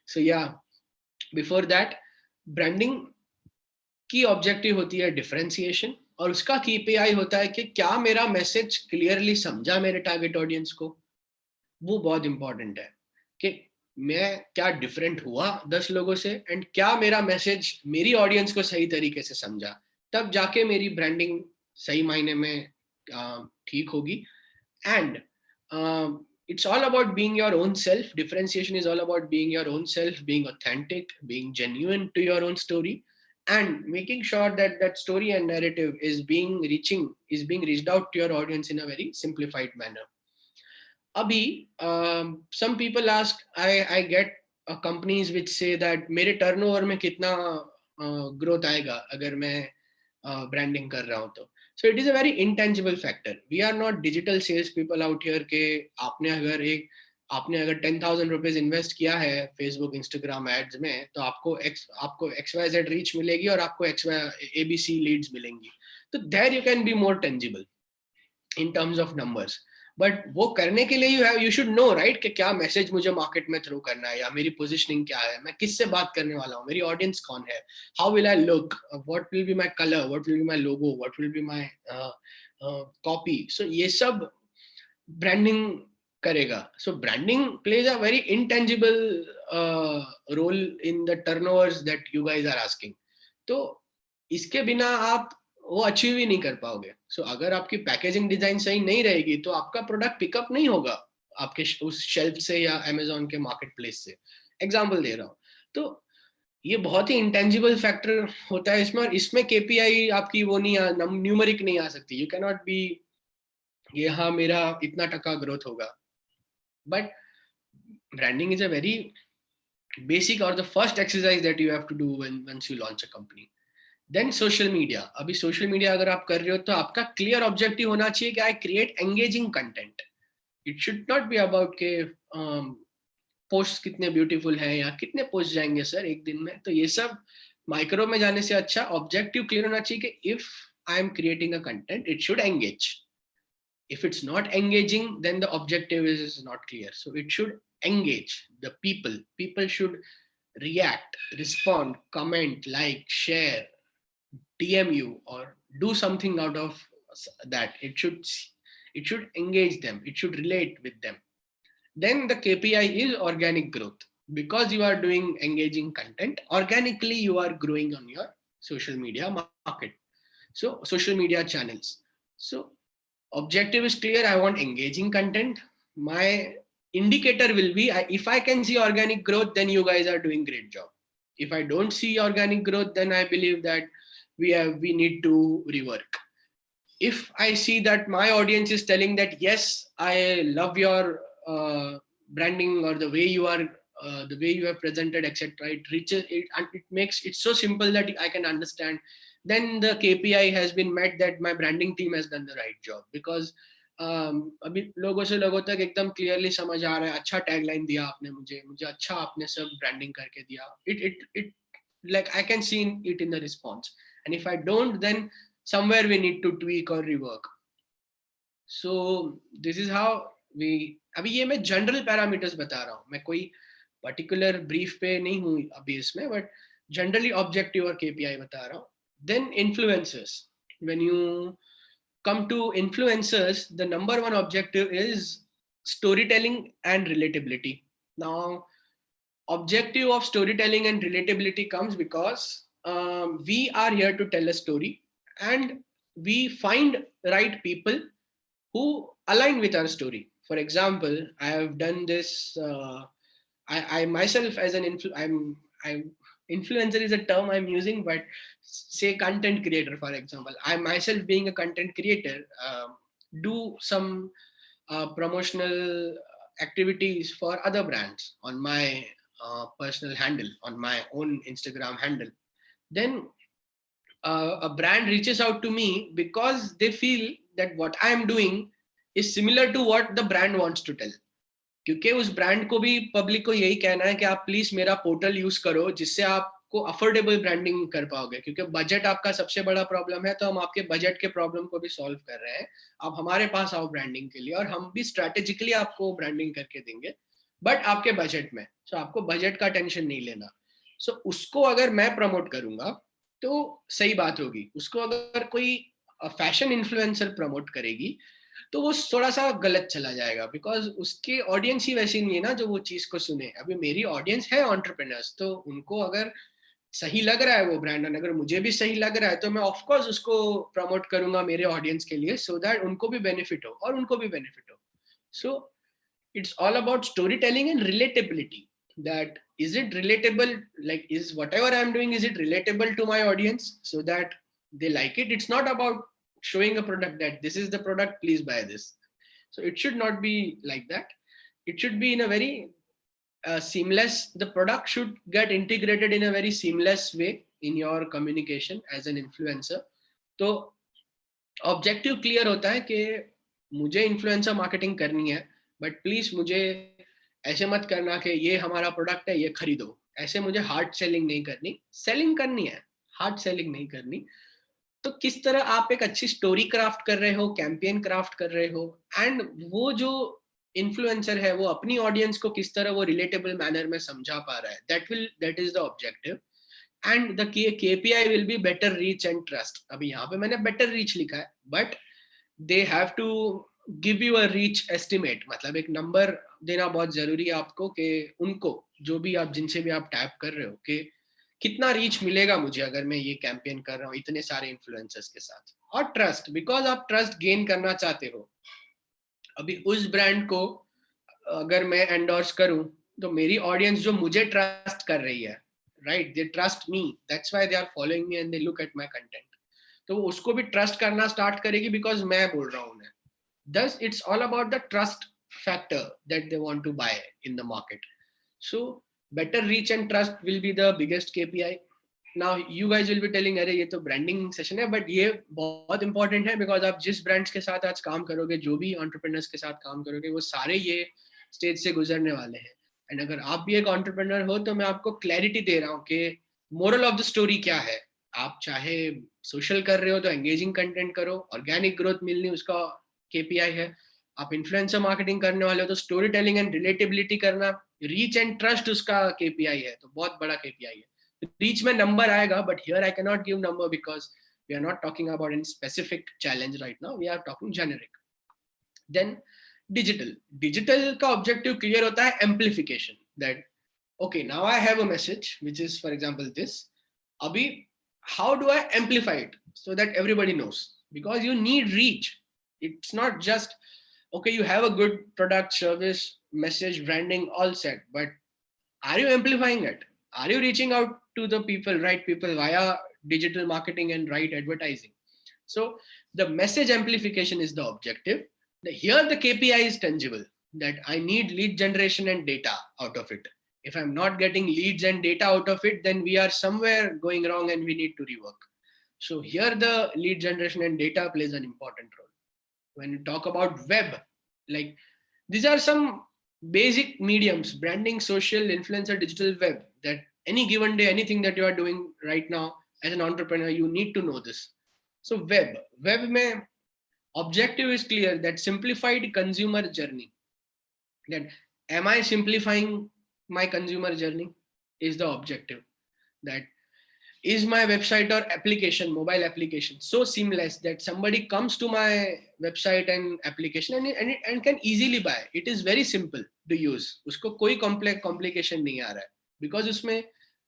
सो या, बिफोर दैट, ब्रांडिंग की ऑब्जेक्टिव होती है डिफरेंशिएशन, और उसका KPI होता है कि क्या मेरा मैसेज क्लियरली समझा मेरे टारगेट ऑडियंस को. वो बहुत इंपॉर्टेंट है कि मैं क्या डिफरेंट हुआ 10 लोगों से, एंड क्या मेरा मैसेज मेरी ऑडियंस को सही तरीके से समझा. तब जाके मेरी ब्रांडिंग सही मायने में ठीक होगी. And it's all about being your own self. Differentiation is all about being your own self, being authentic, being genuine to your own story, and making sure that that story and narrative is being reached out to your audience in a very simplified manner. Abhi, some people ask, I get companies which say that मेरे turnover में कितना growth आएगा अगर मैं branding कर रहा हूँ तो. So it is a very intangible factor. We are not digital sales people out here के आपने अगर 10,000 रुपीज इन्वेस्ट किया है फेसबुक इंस्टाग्राम एड्स में, तो आपको XYZ रीच मिलेगी और आपको ABC लीड्स मिलेंगी. तो there you can be more tangible in terms of numbers. But वो करने के लिए यू शुड नो, राइट, कि क्या मैसेज मुझे मार्केट में थ्रू करना है, या मेरी पोजीशनिंग क्या है, मैं किससे बात करने वाला हूँ, मेरी ऑडियंस कौन है, how will I look, what will be my colour, what will be my logo, what will be my copy. So ये सब ब्रांडिंग करेगा. So branding plays a very intangible role in the turnovers that you guys are asking. तो इसके बिना आप वो achieve ही नहीं कर पाओगे. सो अगर आपकी पैकेजिंग डिजाइन सही नहीं रहेगी तो आपका प्रोडक्ट पिकअप नहीं होगा आपके उस शेल्फ से या अमेजोन के मार्केट प्लेस से. एग्जाम्पल दे रहा हूँ. तो ये बहुत ही इंटेंजिबल फैक्टर होता है इसमें, और इसमें KPI आपकी वो नहीं, न्यूमेरिक नहीं आ सकती. यू कैन नॉट बी ये हाँ मेरा इतना टका ग्रोथ होगा. But branding is a very basic or the first exercise that you have to do once you launch a company. Then social media. अभी सोशल मीडिया अगर आप कर रहे हो तो आपका क्लियर ऑब्जेक्टिव होना चाहिए कि I create engaging content. It should not be about के पोस्ट कितने ब्यूटीफुल हैं या कितने पोस्ट जाएंगे सर एक दिन में. तो ये सब माइक्रो में जाने से अच्छा ऑब्जेक्टिव क्लियर होना चाहिए कि if I am creating a content it should engage. If it's not engaging, then the objective is not clear. So it should engage the people. People should react, respond, comment, like, share, DM you, or do something out of that. It should engage them. It should relate with them. Then the KPI is organic growth. Because you are doing engaging content, organically you are growing on your social media market. So social media channels. So objective is clear. I want engaging content. My indicator will be, if I can see organic growth, then you guys are doing great job. If I don't see organic growth, then I believe that we need to rework. If I see that my audience is telling that yes, I love your branding or the way you are the way you have presented, etc., it reaches it and it makes it so simple that I can understand, then the KPI has been met, that my branding team has done the right job. Because अभी लोगों से लोगों तक एकदम clearly समझ आ रहा है, अच्छा टैगलाइन दिया आपने मुझे अच्छा आपने सब ब्रांडिंग करके दिया. It like I can see it in the response. And if I don't, then somewhere we need to tweak or rework. So this is how we, अभी ये मैं जनरल पैरामीटर्स बता रहा हूँ, मैं कोई पर्टिकुलर ब्रीफ पे नहीं हूँ अभी इसमें, बट जनरली ऑब्जेक्टिव और KPI बता रहा हूँ. Then influencers. When you come to influencers, the number one objective is storytelling and relatability. Now, objective of storytelling and relatability comes because we are here to tell a story, and we find right people who align with our story. For example, I have done this. I myself as an influencer is a term I'm using, but say content creator, for example, I myself being a content creator, do some promotional activities for other brands on my personal handle, on my own Instagram handle. Then a brand reaches out to me because they feel that what I am doing is similar to what the brand wants to tell. क्योंकि उस brand को भी public को यही कहना है कि आप प्लीज मेरा पोर्टल यूज करो जिससे आपको अफोर्डेबल ब्रांडिंग कर पाओगे, क्योंकि बजट आपका सबसे बड़ा प्रॉब्लम है, तो हम आपके बजट के प्रॉब्लम को भी सॉल्व कर रहे हैं। आप हमारे पास आओ ब्रांडिंग के लिए और हम भी स्ट्रेटेजिकली आपको ब्रांडिंग करके देंगे, बट आपके बजट में। सो आपको बजट का टेंशन नहीं लेना। सो उसको अगर मैं प्रमोट करूंगा तो सही बात होगी। उसको अगर कोई फैशन इन्फ्लुएंसर प्रमोट करेगी तो वो थोड़ा सा गलत चला जाएगा, बिकॉज उसके ऑडियंस ही वैसी नहीं है ना जो वो चीज को सुने। अभी मेरी ऑडियंस है एंटरप्रेन्योर्स, तो उनको अगर सही लग रहा है वो ब्रांड, और अगर मुझे भी सही लग रहा है तो मैं ऑफ कोर्स उसको प्रमोट करूंगा मेरे ऑडियंस के लिए, सो दैट उनको भी बेनिफिट हो और उनको भी बेनिफिट हो। सो it's all about storytelling and relatability, that is it relatable, like is whatever I'm doing, is it relatable to my audience so that they like it. It's not about showing a product that this is the product, please buy this. So it should not be like that. It should be in a very seamless, the product should get integrated in a very seamless way in your communication as an influencer. तो objective clear होता है कि मुझे influencer marketing करनी है, but please मुझे ऐसे मत करना कि ये हमारा प्रोडक्ट है ये खरीदो। ऐसे मुझे हार्ड सेलिंग नहीं करनी, सेलिंग करनी है, हार्ड सेलिंग नहीं करनी। तो किस तरह आप एक अच्छी स्टोरी क्राफ्ट कर रहे हो, कैंपेन क्राफ्ट कर रहे हो, एंड वो जो इन्फ्लुएंसर है वो अपनी ऑडियंस को किस तरह वो रिलेटेबल मैनर में समझा पा रहा है, that is the objective. And the KPI will be better reach and trust. अभी यहाँ पे मैंने बेटर रीच लिखा है, but they have to give you a reach estimate, मतलब एक नंबर देना बहुत जरूरी है आपको कि उनको जो भी आप जिनसे भी आप टैप कर रहे हो कि कितना रीच मिलेगा मुझे अगर मैं ये कैंपेन कर रहा हूँ इतने सारे इन्फ्लुएंसर्स के साथ। और ट्रस्ट, बिकॉज आप ट्रस्ट गेन करना चाहते हो। अभी उस ब्रांड को अगर मैं एंडोर्स करूं तो मेरी ऑडियंस जो मुझे ट्रस्ट कर रही है, right, they trust me, that's why they are following me and they look at my content. तो वो उसको भी ट्रस्ट करना स्टार्ट करेगी बिकॉज मैं बोल रहा हूं उन्हें। thus it's all about the trust factor that they want to buy in the market. So better reach and trust will be the biggest KPI. Now you guys will be telling अरे ये तो branding session है, but ये बहुत important है because आप जिस brands के साथ आज काम करोगे, जो भी एंटरप्रेन्योर्स के साथ काम करोगे, वो सारे ये स्टेज से गुजरने वाले हैं। एंड अगर आप भी एक एंटरप्रेन्योर हो तो मैं आपको क्लैरिटी दे रहा हूँ कि मोरल ऑफ द स्टोरी क्या है। आप चाहे सोशल कर रहे हो तो एंगेजिंग कंटेंट करो, ऑर्गेनिक ग्रोथ मिलनी उसका KPI है। आप इन्फ्लुएंसर मार्केटिंग करने वाले हो तो स्टोरी टेलिंग एंड रिलेटेबिलिटी करना, रीच एंड ट्रस्ट उसका KPI है, तो बहुत बड़ा KPI है। रीच में नंबर आएगा, but here I can not give number because we are not talking about any specific challenge right now, we are talking generic. Then digital का objective clear होता है, amplification, that okay, now I have a message which is for example this, abhi how do I amplify it so that everybody knows, because you need reach. It's not just okay you have a good product, service, message, branding all set, but are you amplifying it? Are you reaching out to the people, right people, via digital marketing and right advertising? So the message amplification is the objective. Here the KPI is tangible, that I need lead generation and data out of it. If I'm not getting leads and data out of it, then we are somewhere going wrong and we need to rework. So here the lead generation and data plays an important role. When you talk about web, like these are some basic mediums: branding, social, influencer, digital, web, that any given day, anything that you are doing right now as an entrepreneur, you need to know this. So web mein objective is clear, that simplified consumer journey, that am I simplifying my consumer journey is the objective. That is my website or application, mobile application, so seamless that somebody comes to my website and application and can easily buy. It is very simple to use, usko koi complication nahi aa raha hai, because usme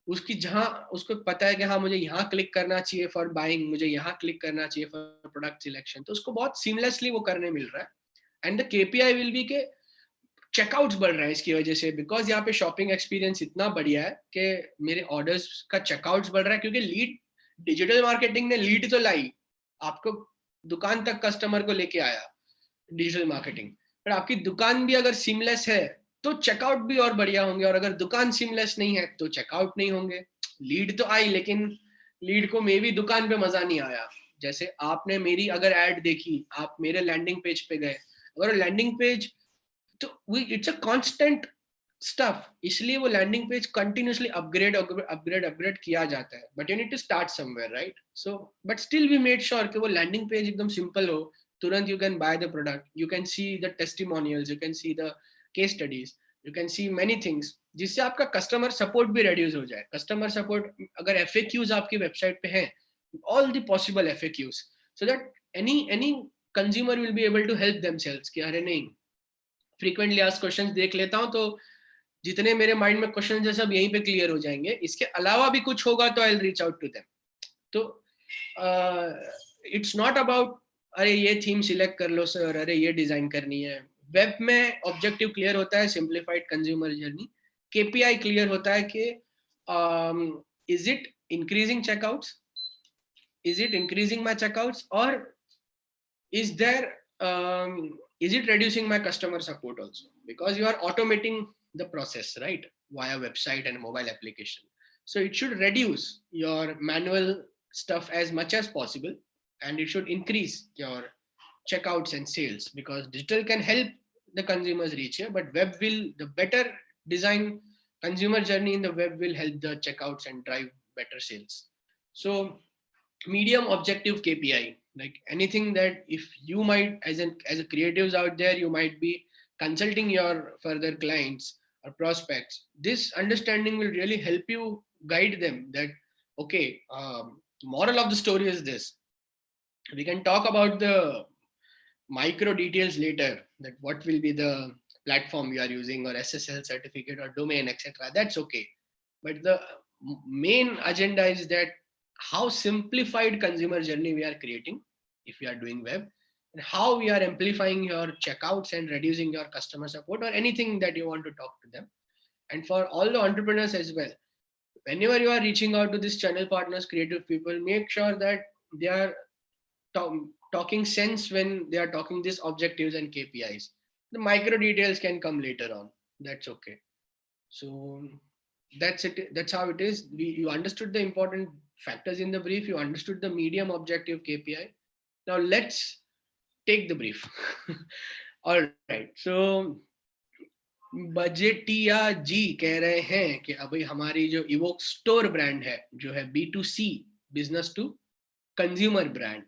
उसकी जहां उसको पता है कि हाँ मुझे यहाँ click करना चाहिए फॉर बाइंग, मुझे यहाँ क्लिक करना चाहिए फॉर प्रोडक्ट सिलेक्शन, तो उसको बहुत सीमलेसली वो करने मिल रहा है। And the KPI will B के चेकआउट्स बढ़ रहा है इसकी वजह से, बिकॉज यहाँ पे शॉपिंग एक्सपीरियंस इतना बढ़िया है कि मेरे ऑर्डर्स का चेकआउट्स बढ़ रहा है, क्योंकि लीड, डिजिटल मार्केटिंग ने लीड तो लाई, आपको दुकान तक कस्टमर को लेके आया डिजिटल मार्केटिंग, पर आपकी दुकान भी अगर सीमलेस है तो चेकआउट भी और बढ़िया होंगे, और अगर दुकान सीमलेस नहीं है तो चेकआउट नहीं होंगे। लीड तो आई लेकिन लीड को मे भी दुकान पे मजा नहीं आया, जैसे आपने मेरी अगर एड देखी, आप मेरे लैंडिंग पेज पे गए, अगर लैंडिंग पेज, तो इट्स अ कांस्टेंट स्टफ, इसलिए वो लैंडिंग पेज कंटिन्यूसली अपग्रेड किया जाता है, but you need to start somewhere, right? So but still we made sure कि वो लैंडिंग पेज एकदम सिंपल हो, तुरंत you can buy the product, you can see the testimonials, you can see the case studies, you can see many things, जिससे आपका customer support भी reduce हो जाए। कस्टमर सपोर्ट, अगर एफएक्यूज आपकी वेबसाइट पे हैं, all the possible FAQs, so that any consumer will be able to help themselves कि अरे नहीं, frequently asked questions देख लेता हूँ, तो जितने मेरे माइंड में क्वेश्चन है सब यहीं पे क्लियर हो जाएंगे, इसके अलावा भी कुछ होगा तो I will reach out to them. तो इट्स नॉट अबाउट अरे ये थीम सिलेक्ट कर लो सर, अरे ये डिजाइन करनी है। वेब में ऑब्जेक्टिव क्लियर होता है, simplified consumer journey. KPI clear होता है कि is it increasing checkouts, is it increasing my checkouts, or is there is it reducing my customer support also, because you are automating the process, right, via website and mobile application. So it should reduce your manual stuff as much as possible, and it should increase your checkouts and sales, because digital can help the consumers reach here, but web will, the better design consumer journey in the web will help the checkouts and drive better sales. So medium objective KPI, like anything that if you might, as a creatives out there, you might be consulting your further clients or prospects, this understanding will really help you guide them that okay, moral of the story is this. We can talk about the micro details later, that what will be the platform you are using, or SSL certificate or domain, etc. That's okay, but the main agenda is that how simplified consumer journey we are creating if we are doing web, and how we are amplifying your checkouts and reducing your customer support or anything that you want to talk to them. And for all the entrepreneurs as well, whenever you are reaching out to these channel partners, creative people, make sure that they are talking sense when they are talking these objectives and KPIs. The micro details can come later on, that's okay. So that's it, that's how it is. You understood the important factors in the brief, you understood the medium objective KPI. Now let's take the brief. All right, so बजेटिया जी कह रहे हैं कि अभी हमारी जो evoke store brand है, जो है B2C, business to consumer brand,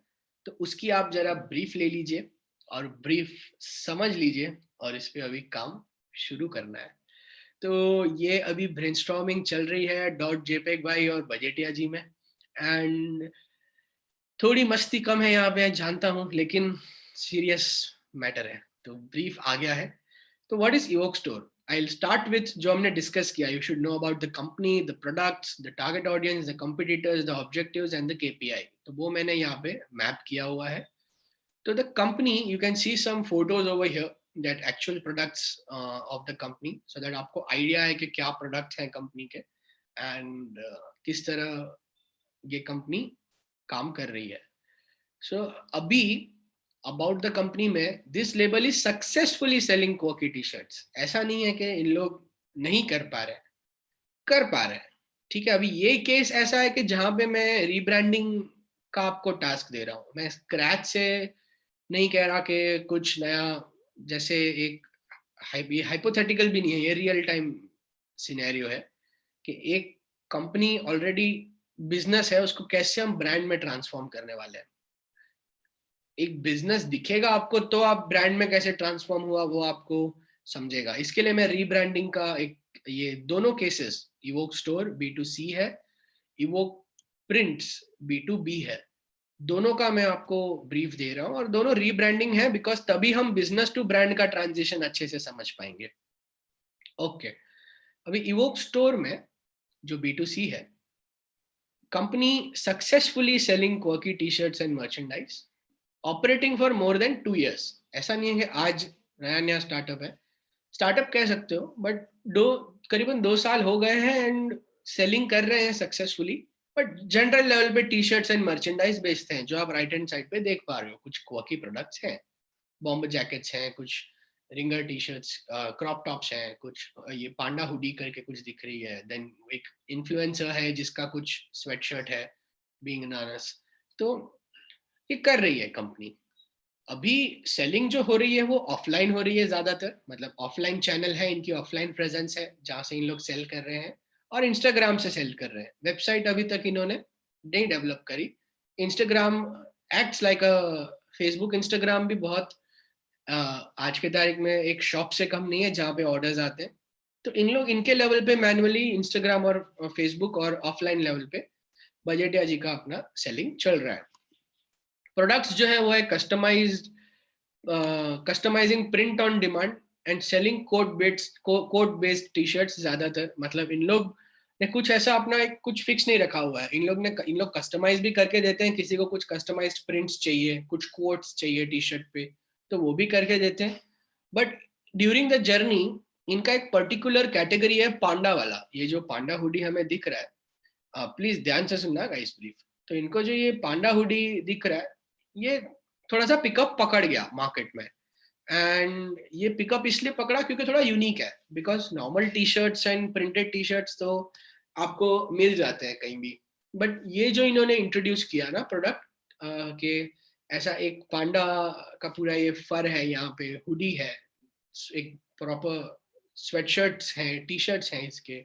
तो उसकी आप जरा ब्रीफ ले लीजिए और ब्रीफ समझ लीजिए, और इस पे अभी काम शुरू करना है। तो ये अभी ब्रेनस्टॉर्मिंग चल रही है डॉट जेपेग भाई और बजेटिया जी में, एंड थोड़ी मस्ती कम है यहाँ पे जानता हूँ, लेकिन सीरियस मैटर है, तो ब्रीफ आ गया है। तो what is evoke store? I'll start with जो हमने डिस्कस किया, you should know about the company, the products, the target audience, the competitors, the objectives and the KPI. तो वो मैंने यहाँ पे मैप किया हुआ है। तो the company, you can see some photos over here, that actual products of the company, so that आपको आइडिया है कि क्या प्रोडक्ट हैं कंपनी के, एंड किस तरह ये कंपनी काम कर रही है। सो अभी अबाउट द कंपनी में, this label is successfully selling quirky T shirts. ऐसा नहीं है कि इन लोग नहीं कर पा रहे, कर पा रहे हैं, ठीक है। अभी ये केस ऐसा है कि जहां पे मैं रीब्रांडिंग का आपको टास्क दे रहा हूँ, मैं स्क्रैच से नहीं कह रहा कि कुछ नया, जैसे एक हाइपोथेटिकल भी नहीं है, ये रियल टाइम सिनेरियो है कि एक कंपनी ऑलरेडी बिजनेस है, उसको कैसे हम ब्रांड में ट्रांसफॉर्म करने वाले हैं। एक बिजनेस दिखेगा आपको तो आप ब्रांड में कैसे ट्रांसफॉर्म हुआ वो आपको समझेगा। इसके लिए मैं रीब्रांडिंग का एक, ये दोनों केसेस, इवोक स्टोर B2C है, इवोक प्रिंट्स B2B है, दोनों का मैं आपको ब्रीफ दे रहा हूँ, और दोनों रीब्रांडिंग है बिकॉज तभी हम बिजनेस टू ब्रांड का ट्रांजिशन अच्छे से समझ पाएंगे। ओके, अभी इवोक स्टोर में जो B2C है, company successfully selling quirky T shirts and merchandise, operating for more than 2 years। ऐसा नहीं है कि आज नया नया स्टार्टअप है, स्टार्टअप कह सकते हो, बट करीबन 2 साल हो गए हैं एंड सेलिंग कर रहे हैं सक्सेसफुली। बट जनरल लेवल पे टी शर्ट्स एंड मर्चेंडाइज बेचते हैं, जो आप राइट हैंड साइड पे देख पा रहे हो। कुछ क्वर्की प्रोडक्ट्स हैं, बॉम्बर जैकेट्स हैं, कुछ ringer T shirts, crop tops हैं, कुछ ये पांडा हुडी करके कुछ दिख रही है, देन एक इन्फ्लुएंसर है जिसका कुछ स्वेट शर्ट है, बीइंग एन ऑनेस्ट। तो ये कर रही है कंपनी। अभी सेलिंग जो हो रही है वो ऑफलाइन हो रही है ज्यादातर, मतलब ऑफलाइन चैनल है इनकी, ऑफलाइन प्रेजेंस है जहां से इन लोग सेल कर रहे हैं, और इंस्टाग्राम से सेल कर रहे हैं। वेबसाइट अभी तक इन्होंने नहीं डेवलप करी। इंस्टाग्राम एक्ट्स लाइक अ फेसबुक। इंस्टाग्राम भी बहुत आज के तारीख में एक शॉप से कम नहीं है जहाँ पे ऑर्डर्स आते हैं। तो इन लोग इनके लेवल पे मैनुअली इंस्टाग्राम और फेसबुक और ऑफलाइन लेवल पे बजटिया जी का अपना सेलिंग चल रहा है। प्रोडक्ट्स जो है वो है customised, customising print on demand and selling code based T shirts ज्यादातर। मतलब इन लोग ने कुछ ऐसा अपना एक कुछ फिक्स नहीं रखा हुआ है। इन लोग कस्टमाइज भी करके देते हैं, किसी को कुछ कस्टमाइज्ड प्रिंट्स चाहिए, कुछ कोट्स चाहिए टी शर्ट पे, तो वो भी करके देते हैं। बट ड्यूरिंग द जर्नी इनका एक पर्टिकुलर कैटेगरी है पांडा वाला। ये जो पांडा हुडी हमें दिख रहा है, प्लीज ध्यान से सुनना गाइस ब्रीफ। तो इनको जो ये पांडा हुडी दिख रहा है, ये थोड़ा सा पिकअप पकड़ गया मार्केट में। एंड ये पिकअप इसलिए पकड़ा क्योंकि थोड़ा यूनिक है। Because normal T shirts and printed T shirts तो आपको मिल जाते हैं कहीं भी, बट ये जो इन्होंने इंट्रोड्यूस किया ना प्रोडक्ट, के ऐसा एक पांडा का पूरा ये फर है, यहाँ पे हुडी है, एक प्रॉपर स्वेटशर्ट्स हैं, टी शर्ट्स हैं इसके।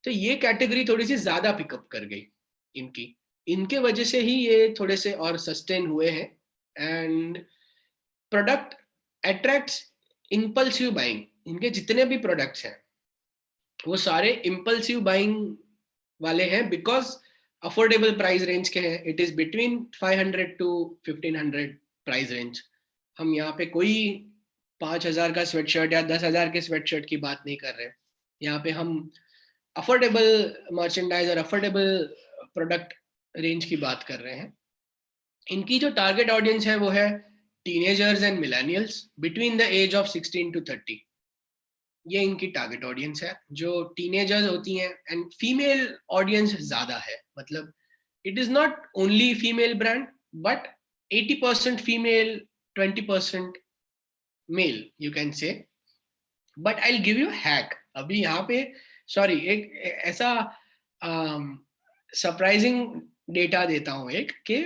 तो ये कैटेगरी थोड़ी सी ज्यादा पिकअप कर गई इनकी। इनके वजह से ही ये थोड़े से और सस्टेन हुए हैं। And product attracts impulsive buying. इनके जितने भी प्रोडक्ट्स हैं वो सारे इम्पल्सिव बाइंग वाले हैं, बिकॉज अफोर्डेबल प्राइस रेंज के हैं। It is between 500 to 1500 price range. हम यहाँ पे कोई 5000 का स्वेटशर्ट या 10,000 के स्वेटशर्ट की बात नहीं कर रहे। यहाँ पे हम अफोर्डेबल मर्चेंडाइज और अफोर्डेबल प्रोडक्ट रेंज की बात कर रहे हैं। इनकी जो टारगेट ऑडियंस है वो है teenagers and millennials between the age of 16 to 30। ये इनकी टारगेट ऑडियंस है जो टीनेजर्स होती हैं। एंड फीमेल ऑडियंस ज्यादा है, मतलब it is not only female brand, but 80% female, 20% male you can say. But I give you hack अभी यहाँ पे, सॉरी, एक ऐसा सरप्राइजिंग डेटा देता हूँ एक, कि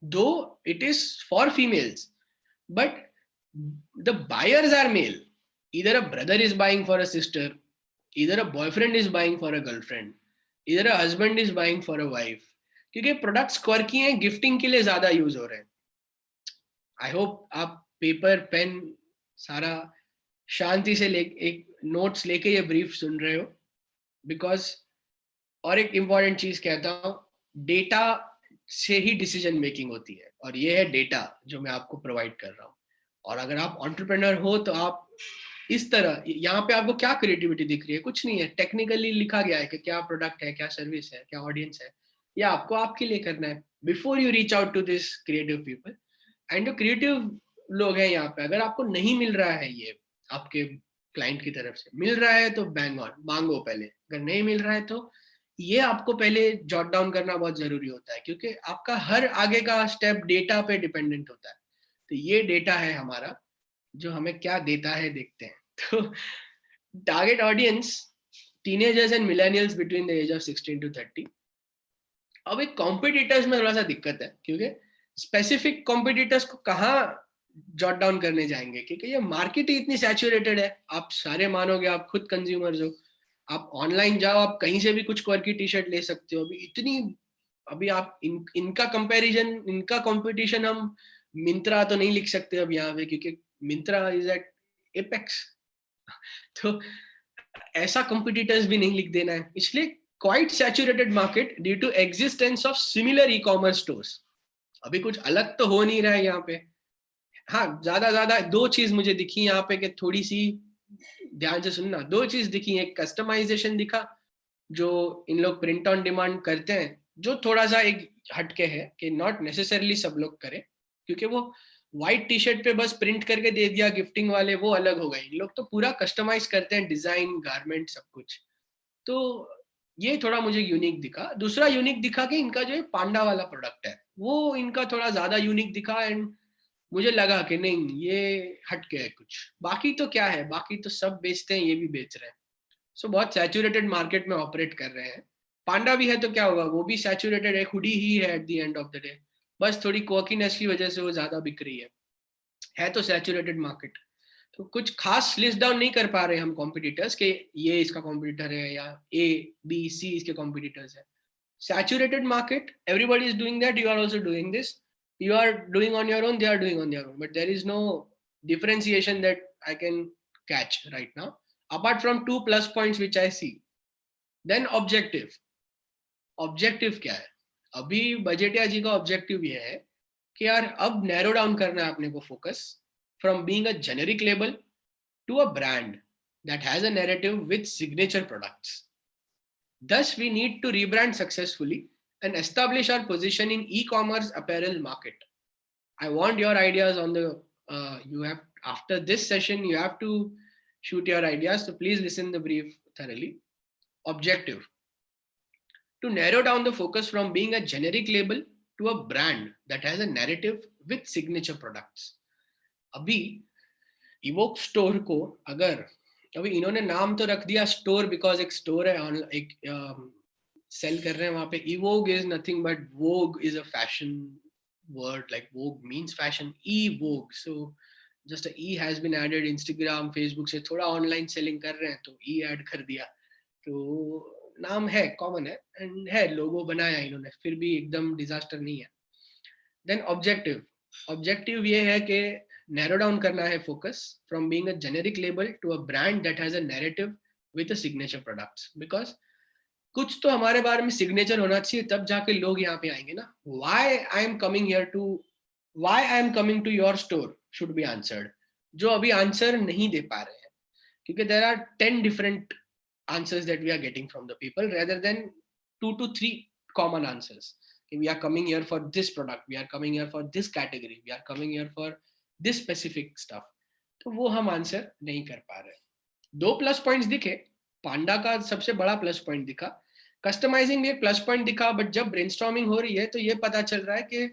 दो it is for females but the buyers are male. Either a brother is buying for a sister, either a boyfriend is buying for a girlfriend, either a husband is buying for a wife. क्योंकि products quirky हैं, gifting के लिए ज्यादा use हो रहे हैं। I hope आप paper pen सारा शांति से एक नोट्स लेके ये ब्रीफ सुन रहे हो। बिकॉज और एक इंपॉर्टेंट चीज कहता हूँ, डेटा से ही डिसीजन मेकिंग होती है, और ये है डेटा जो मैं आपको प्रोवाइड कर रहा हूँ। और अगर आप एंटरप्रेन्योर हो तो आप इस तरह, यहाँ पे आपको क्या क्रिएटिविटी दिख रही है? कुछ नहीं है, टेक्निकली लिखा गया है कि क्या प्रोडक्ट है, क्या सर्विस है, क्या ऑडियंस है, या आपको आपके लिए करना है before you reach out to this creative people. And जो क्रिएटिव लोग हैं यहाँ पे, अगर आपको नहीं मिल रहा है ये आपके क्लाइंट की तरफ से, मिल रहा है तो बैंग ऑन, मांगो पहले। अगर नहीं मिल रहा है तो ये आपको पहले जॉट डाउन करना बहुत जरूरी होता है, क्योंकि आपका हर आगे का स्टेप डेटा पे डिपेंडेंट होता है। तो ये डेटा है हमारा, जो हमें क्या देता है देखते हैं। तो target audience teenagers and millennials between the age of 16 to 30। अब एक कॉम्पिटिटर्स में थोड़ा सा दिक्कत है, क्योंकि स्पेसिफिक कॉम्पिटिटर्स को कहाँ जॉट डाउन करने जाएंगे, क्योंकि ये मार्केट ही इतनी सैचुरेटेड है। आप सारे मानोगे, आप खुद कंज्यूमर्स हो, आप ऑनलाइन जाओ, आप कहीं से भी कुछ क्वर्की टी शर्ट ले सकते हो। अभी आप इनका कंपैरिजन, इनका कंपटीशन हम मिंत्रा तो नहीं लिख सकते अब यहाँ पे, क्योंकि मिंत्रा इज एट एपेक्स। तो ऐसा कंपटीटर्स भी नहीं लिख देना है, इसलिए quite saturated market due to existence of similar e commerce stores. अभी कुछ अलग तो हो नहीं रहा है यहाँ पे। हाँ, ज्यादा दो चीज मुझे दिखी यहाँ पे, कि थोड़ी सी ध्यान से सुनना। दो चीज दिखी, एक कस्टमाइजेशन दिखा जो इन लोग प्रिंट ऑन डिमांड करते हैं, जो थोड़ा सा एक हटके है, कि नॉट नेसेसरली सब लोग करें, क्योंकि वो व्हाइट टी शर्ट पे बस प्रिंट करके दे दिया गिफ्टिंग वाले, वो अलग हो गए। इन लोग तो पूरा कस्टमाइज करते हैं, डिजाइन, गारमेंट, सब कुछ। तो ये थोड़ा मुझे यूनिक दिखा। दूसरा यूनिक दिखा कि इनका जो पांडा वाला प्रोडक्ट है वो इनका थोड़ा ज्यादा यूनिक दिखा। एंड मुझे लगा कि नहीं, ये हट गया है कुछ। बाकी तो क्या है, बाकी तो सब बेचते हैं, ये भी बेच रहे हैं। सो बहुत सैचुरेटेड मार्केट में ऑपरेट कर रहे हैं। पांडा भी है तो क्या होगा, वो भी सैचुरेटेड है, हुडी ही है at the end of the day, बस थोड़ी क्वर्कीनेस की वजह से वो ज्यादा बिक रही है तो सैचुरेटेड मार्केट। तो कुछ खास लिस्ट डाउन नहीं कर पा रहे हम कॉम्पिटिटर्स के ये इसका कॉम्पिटिटर है या ए बी सी इसके कॉम्पिटिटर्स है। Saturated market, everybody is doing that, you are also doing this, you are doing on your own, they are doing on their own, but there is no differentiation that I can catch right now apart from 2 plus points which I see. Then objective क्या है, अभी बजेटिया जी का objective ये है कि यार अब narrow down करना है अपने को focus from being a generic label to a brand that has a narrative with signature products. Thus, we need to rebrand successfully and establish our position in e-commerce apparel market. I want your ideas on the, you have, after this session, you have to shoot your ideas. So please listen the brief thoroughly. Objective: to narrow down the focus from being a generic label to a brand that has a narrative with signature products. अभी evoke store को अगर अभी इन्होंने नाम तो रख दिया store because एक स्टोर है, एक सेल कर रहे हैं वहां पे। Evogue is nothing but vogue is a fashion word, like vogue means fashion, E vogue, so just E has been added. Instagram Facebook से थोड़ा ऑनलाइन सेलिंग कर रहे हैं तो ई ऐड कर दिया, तो नाम है कॉमन है एंड है लोगो बनाया इन्होंने, फिर भी एकदम डिजास्टर नहीं है। देन ऑब्जेक्टिव ये है कि narrow down करना है focus from being a generic label to a brand that has a narrative with a signature products, because कुछ तो हमारे बारे में सिग्नेचर होना चाहिए तब जाके लोग यहाँ पे आएंगे ना। why I am coming here to, why I am coming to your store should be answered, जो अभी आंसर नहीं दे पा रहे हैं, क्योंकि there are 10 different answers that we are getting from the people rather than 2 to 3 common answers. We are coming here for this product, we are coming here for this category, we are coming here for this specific stuff, तो वो हम answer नहीं कर पा रहे। 2 plus points दिखे, पांडा का सबसे बड़ा प्लस पॉइंट दिखा, कस्टमाइजिंग भी एक प्लस पॉइंट दिखा, बट जब ब्रेनस्टॉर्मिंग हो रही है तो ये पता चल रहा है कि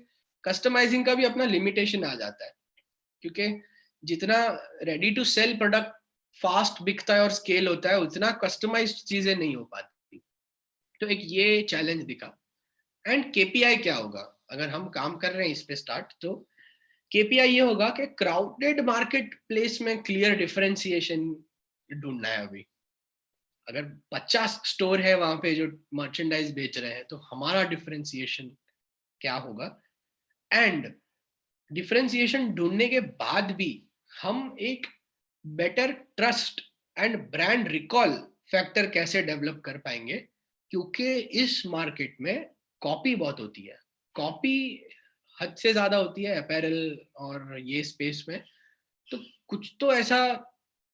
कस्टमाइजिंग का भी अपना लिमिटेशन आ जाता है, क्योंकि जितना ready to sell product fast बिकता है और स्केल होता है उतना कस्टमाइज्ड चीजें नहीं हो पाती, तो एक ये चैलेंज दिखा। एंड केपीआई क्या होगा अगर हम काम कर रहे हैं इस पे स्टार्ट, तो केपीआई ये होगा कि क्राउडेड मार्केट प्लेस में क्लियर डिफरेंशिएशन ढूंढना है। अभी अगर 50 स्टोर है वहां पे जो मर्चेंडाइज बेच रहे हैं तो हमारा डिफरेंशिएशन क्या होगा, एंड डिफरेंशिएशन ढूंढने के बाद भी हम एक better trust and brand recall factor कैसे डेवलप कर पाएंगे, क्योंकि इस मार्केट में कॉपी बहुत होती है, कॉपी हद से ज्यादा होती है अपैरल और ये स्पेस में, तो कुछ तो ऐसा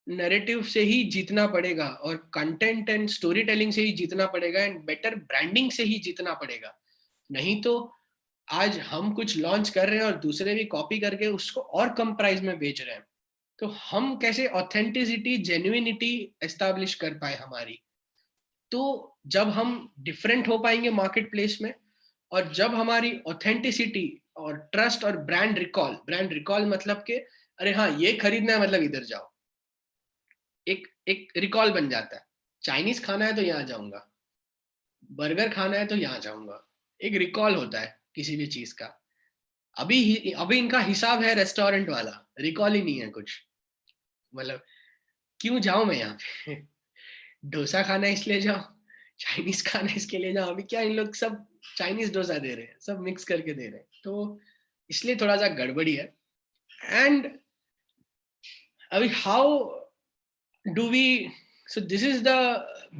नैरेटिव से ही जीतना पड़ेगा और कंटेंट एंड स्टोरी टेलिंग से ही जीतना पड़ेगा एंड बेटर ब्रांडिंग से ही जीतना पड़ेगा। नहीं तो आज हम कुछ लॉन्च कर रहे हैं और दूसरे भी कॉपी करके उसको और कम प्राइस में बेच रहे हैं, तो हम कैसे ऑथेंटिसिटी जेन्युइनिटी एस्टैब्लिश कर पाए हमारी। तो जब हम डिफरेंट हो पाएंगे मार्केट प्लेस में, और जब हमारी ऑथेंटिसिटी और ट्रस्ट और ब्रांड रिकॉल मतलब के अरे हाँ ये खरीदना है मतलब इधर जाओ, एक रिकॉल बन जाता है। चाइनीज खाना है तो यहाँ जाऊंगा, बर्गर खाना है तो यहाँ जाऊंगा, एक रिकॉल होता है किसी भी चीज का। अभी इनका हिसाब है रेस्टोरेंट वाला, रिकॉल ही नहीं है कुछ, मतलब क्यों जाऊं मैं यहाँ पे डोसा खाना इसलिए जाओ, चाइनीज खाना इसके लिए जाओ। अभी क्या इन लोग सब चाइनीज डोसा दे रहे हैं, सब मिक्स करके दे रहे हैं, तो इसलिए थोड़ा सा गड़बड़ी है। एंड अभी how do we, so this is the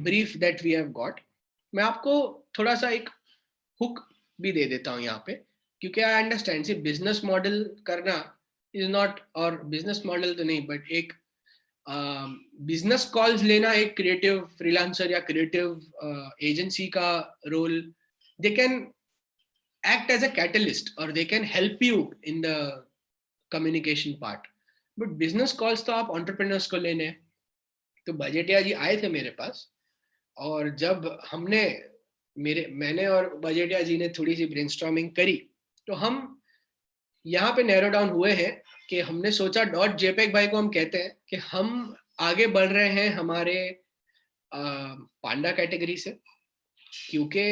brief that we have got. मैं आपको थोड़ा सा एक हुक भी दे देता हूँ यहाँ पे, क्योंकि I understand see business model करना इज नॉट, और बिजनेस मॉडल तो नहीं बट एक बिजनेस कॉल्स लेना एक क्रिएटिव फ्रीलांसर या क्रिएटिव एजेंसी का role, they can act as a catalyst or they can help you in the communication part, but business calls तो आप entrepreneurs को लेने हैं। तो बजेटिया जी आए थे मेरे पास, और जब मैंने और बजेटिया जी ने थोड़ी सी ब्रेनस्टॉर्मिंग करी, तो हम यहाँ पे नैरो डाउन हुए हैं कि हमने सोचा .jpeg भाई को हम कहते हैं कि हम आगे बढ़ रहे हैं हमारे पांडा कैटेगरी से, क्योंकि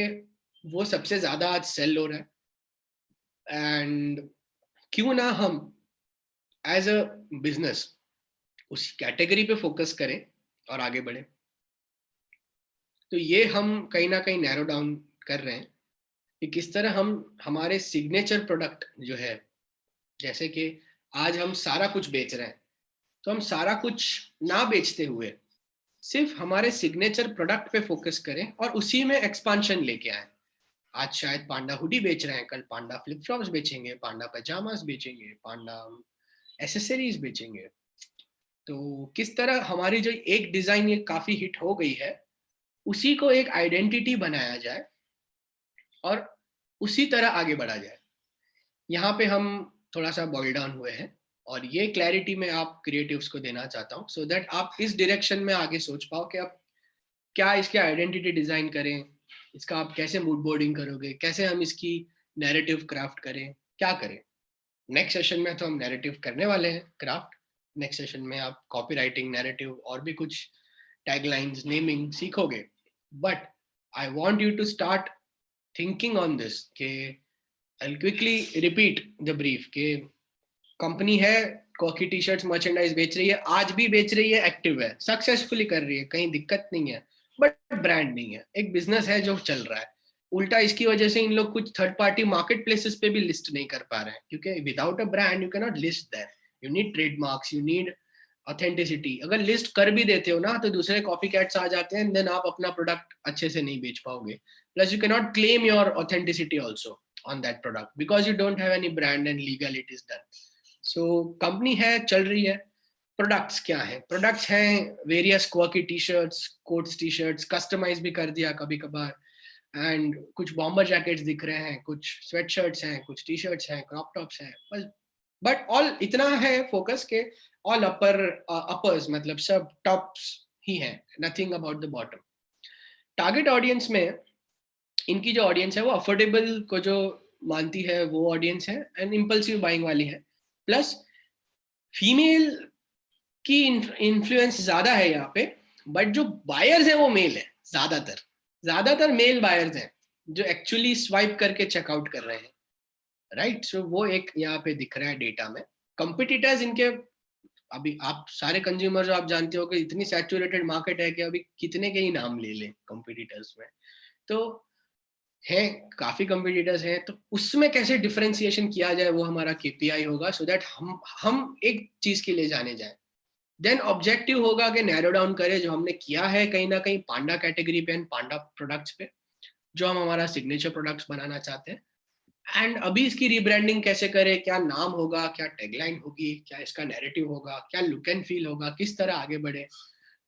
वो सबसे ज्यादा आज सेल हो रहा है। एंड क्यों ना हम एज अ बिजनेस उस कैटेगरी पे फोकस करें और आगे बढ़े। तो ये हम कहीं ना कहीं नैरो डाउन कर रहे हैं कि किस तरह हम हमारे सिग्नेचर प्रोडक्ट जो है, जैसे कि आज हम सारा कुछ बेच रहे हैं, तो हम सारा कुछ ना बेचते हुए सिर्फ हमारे सिग्नेचर प्रोडक्ट पे फोकस करें और उसी में एक्सपांशन लेके आए। आज शायद पांडा हुडी बेच रहे हैं, कल पांडा फ्लिप फ्लॉप्स बेचेंगे, पांडा पजामास बेचेंगे, पांडा एसेसरीज बेचेंगे। तो किस तरह हमारी जो एक डिजाइन ये काफी हिट हो गई है, उसी को एक आइडेंटिटी बनाया जाए और उसी तरह आगे बढ़ा जाए। यहाँ पे हम थोड़ा सा बॉil डाउन हुए हैं और ये क्लैरिटी मैं आप क्रिएटिव्स को देना चाहता हूँ, सो दैट आप इस डायरेक्शन में आगे सोच पाओ कि आप क्या इसके आइडेंटिटी डिजाइन करें, इसका आप कैसे मूड बोर्डिंग करोगे, कैसे हम इसकी नैरेटिव क्राफ्ट करें, क्या करें। नेक्स्ट सेशन में तो हम नैरेटिव करने वाले हैं क्राफ्ट। नेक्स्ट सेशन में आप कॉपी राइटिंग, नैरेटिव और भी कुछ टैगलाइंस, नेमिंग सीखोगे। But I want you to start thinking on this के I'll quickly repeat the brief कि कंपनी है, कॉकी टी शर्ट्स मर्चेंडाइज बेच रही है, आज भी बेच रही है, एक्टिव है, सक्सेसफुली कर रही है, कहीं दिक्कत नहीं है, बट ब्रांड नहीं है, एक बिजनेस है जो चल रहा है। उल्टा इसकी वजह से इन लोग कुछ थर्ड पार्टी मार्केट प्लेसेस पे भी लिस्ट नहीं कर पा रहे हैं, क्योंकि without a brand you can not list that. You need trademarks, you need authenticity. अगर लिस्ट कर भी देते हो ना, तो दूसरे कॉपी कैट्स आ जाते हैं, देन आप अपना प्रोडक्ट अच्छे से नहीं बेच पाओगे। Plus you can not claim your authenticity also on that product because you don't have any brand and legal it is done. So company है, चल रही है। प्रोडक्ट्स क्या है? प्रोडक्ट्स हैं various quirky T shirts, quotes T shirts, customise भी कर दिया कभी कभार, एंड कुछ बॉम्बर जैकेट्स दिख रहे हैं, कुछ स्वेट शर्ट्स हैं, कुछ टी शर्ट्स हैं, क्रॉप टॉप्स हैं, बस। बट ऑल इतना है फोकस के ऑल अपर्स, मतलब सब टॉप्स ही हैं, nothing about the bottom. Target audience में इनकी जो ऑडियंस है वो अफोर्डेबल को जो मानती है वो ऑडियंस है, एंड इम्पल्सिव बाइंग वाली है। प्लस फीमेल की इन्फ्लुएंस ज्यादा है यहाँ पे, बट जो बायर्स है वो मेल है, ज्यादातर मेल बायर्स हैं जो एक्चुअली स्वाइप करके चेकआउट कर रहे हैं, राइट। सो वो एक यहाँ पे दिख रहा है डेटा में। कंपिटिटर्स इनके, अभी आप सारे कंज्यूमर आप जानते हो कि इतनी सैचुरेटेड मार्केट है कि अभी कितने के ही नाम ले लें कंपिटिटर्स में। तो है, काफी कंपिटिटर्स हैं, तो उसमें कैसे डिफरेंशिएशन किया जाए वो हमारा केपीआई होगा, सो दैट हम एक चीज के लिए जाने जाए। देन ऑब्जेक्टिव होगा कि नैरो डाउन करें जो हमने किया है कहीं ना कहीं पांडा कैटेगरी पे एंड पांडा प्रोडक्ट्स पे, जो हम हमारा सिग्नेचर प्रोडक्ट्स बनाना चाहते हैं। एंड अभी इसकी रीब्रांडिंग कैसे करें, क्या नाम होगा, क्या टैगलाइन होगी, क्या इसका नैरेटिव होगा, क्या लुक एंड फील होगा, किस तरह आगे बढ़े,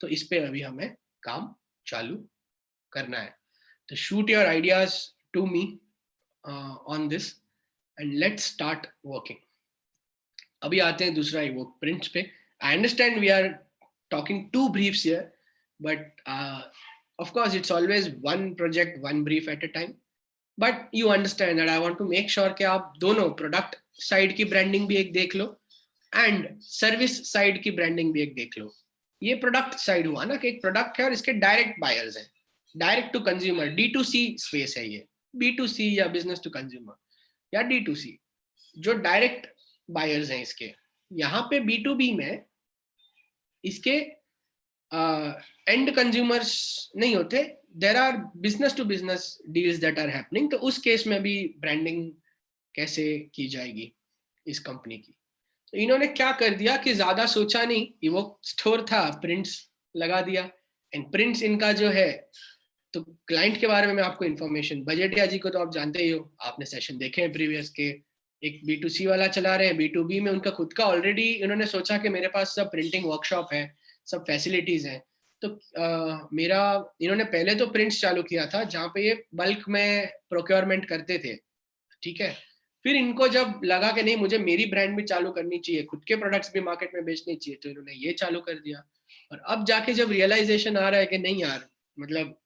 तो इस पे अभी हमें काम चालू करना है। तो shoot your ideas to me on this and let's start working. अभी आते हैं दूसरा इवोक प्रिंट्स पे। I understand we are talking two briefs here, but of course it's always one project, one brief at a time. But you understand that I want to make sure कि आप दोनों product side की branding भी एक देख लो and service side की branding भी एक देख लो। ये प्रोडक्ट साइड हुआ ना कि एक प्रोडक्ट है और इसके डायरेक्ट बायर्स हैं, direct to consumer, D2C space है ये, B2C या बिजनेस टू कंज्यूमर या D2C, जो डायरेक्ट बायर्स हैं इसके। यहाँ पे B2B में इसके एंड कंज्यूमर्स नहीं होते, there are business to business deals that are happening. तो उस केस में भी ब्रांडिंग कैसे की जाएगी इस कंपनी की? तो इन्होंने क्या कर दिया कि ज्यादा सोचा नहीं, वो स्टोर था, प्रिंट्स लगा दिया। एंड प्रिंट्स इनका जो है, तो क्लाइंट के बारे में मैं आपको इन्फॉर्मेशन, बजटिया जी को तो आप जानते ही हो, आपने सेशन देखे हैं प्रीवियस के। एक B2C वाला चला रहे हैं, B2B में उनका खुद का ऑलरेडी, इन्होंने सोचा कि मेरे पास सब प्रिंटिंग वर्कशॉप है, सब फैसिलिटीज हैं। तो मेरा, इन्होंने पहले तो प्रिंट्स चालू किया था जहाँ पे ये बल्क में प्रोक्योरमेंट करते थे, ठीक है। फिर इनको जब लगा कि नहीं, मुझे मेरी ब्रांड भी चालू करनी चाहिए, खुद के प्रोडक्ट्स भी मार्केट में बेचने चाहिए, तो इन्होंने ये चालू कर दिया। और अब जाके जब रियलाइजेशन आ रहा है कि नहीं यार, मतलब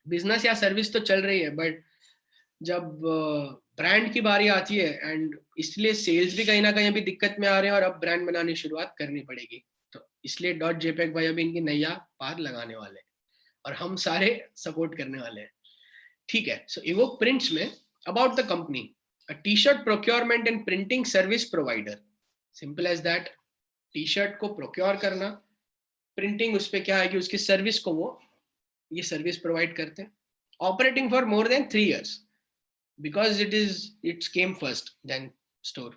बिजनेस या सर्विस तो चल रही है, बट जब ब्रांड की बारी आती है, एंड इसलिए सेल्स भी कहीं ना कहीं अभी दिक्कत में आ रहे हैं, और अब ब्रांड बनाने की शुरुआत करनी पड़ेगी। तो इसलिए .jpeg भाई अभी इनकी नैया पार लगाने वाले हैं और हम सारे सपोर्ट करने वाले हैं। ठीक है. सो इवोक प्रिंट्स में about the company, a T shirt procurement and printing service provider. Simple as that. T shirt को प्रोक्योर करना, प्रिंटिंग उस पर क्या है कि उसकी सर्विस को वो ये सर्विस प्रोवाइड करते हैं. Operating for more than 3 years because it's came first then store.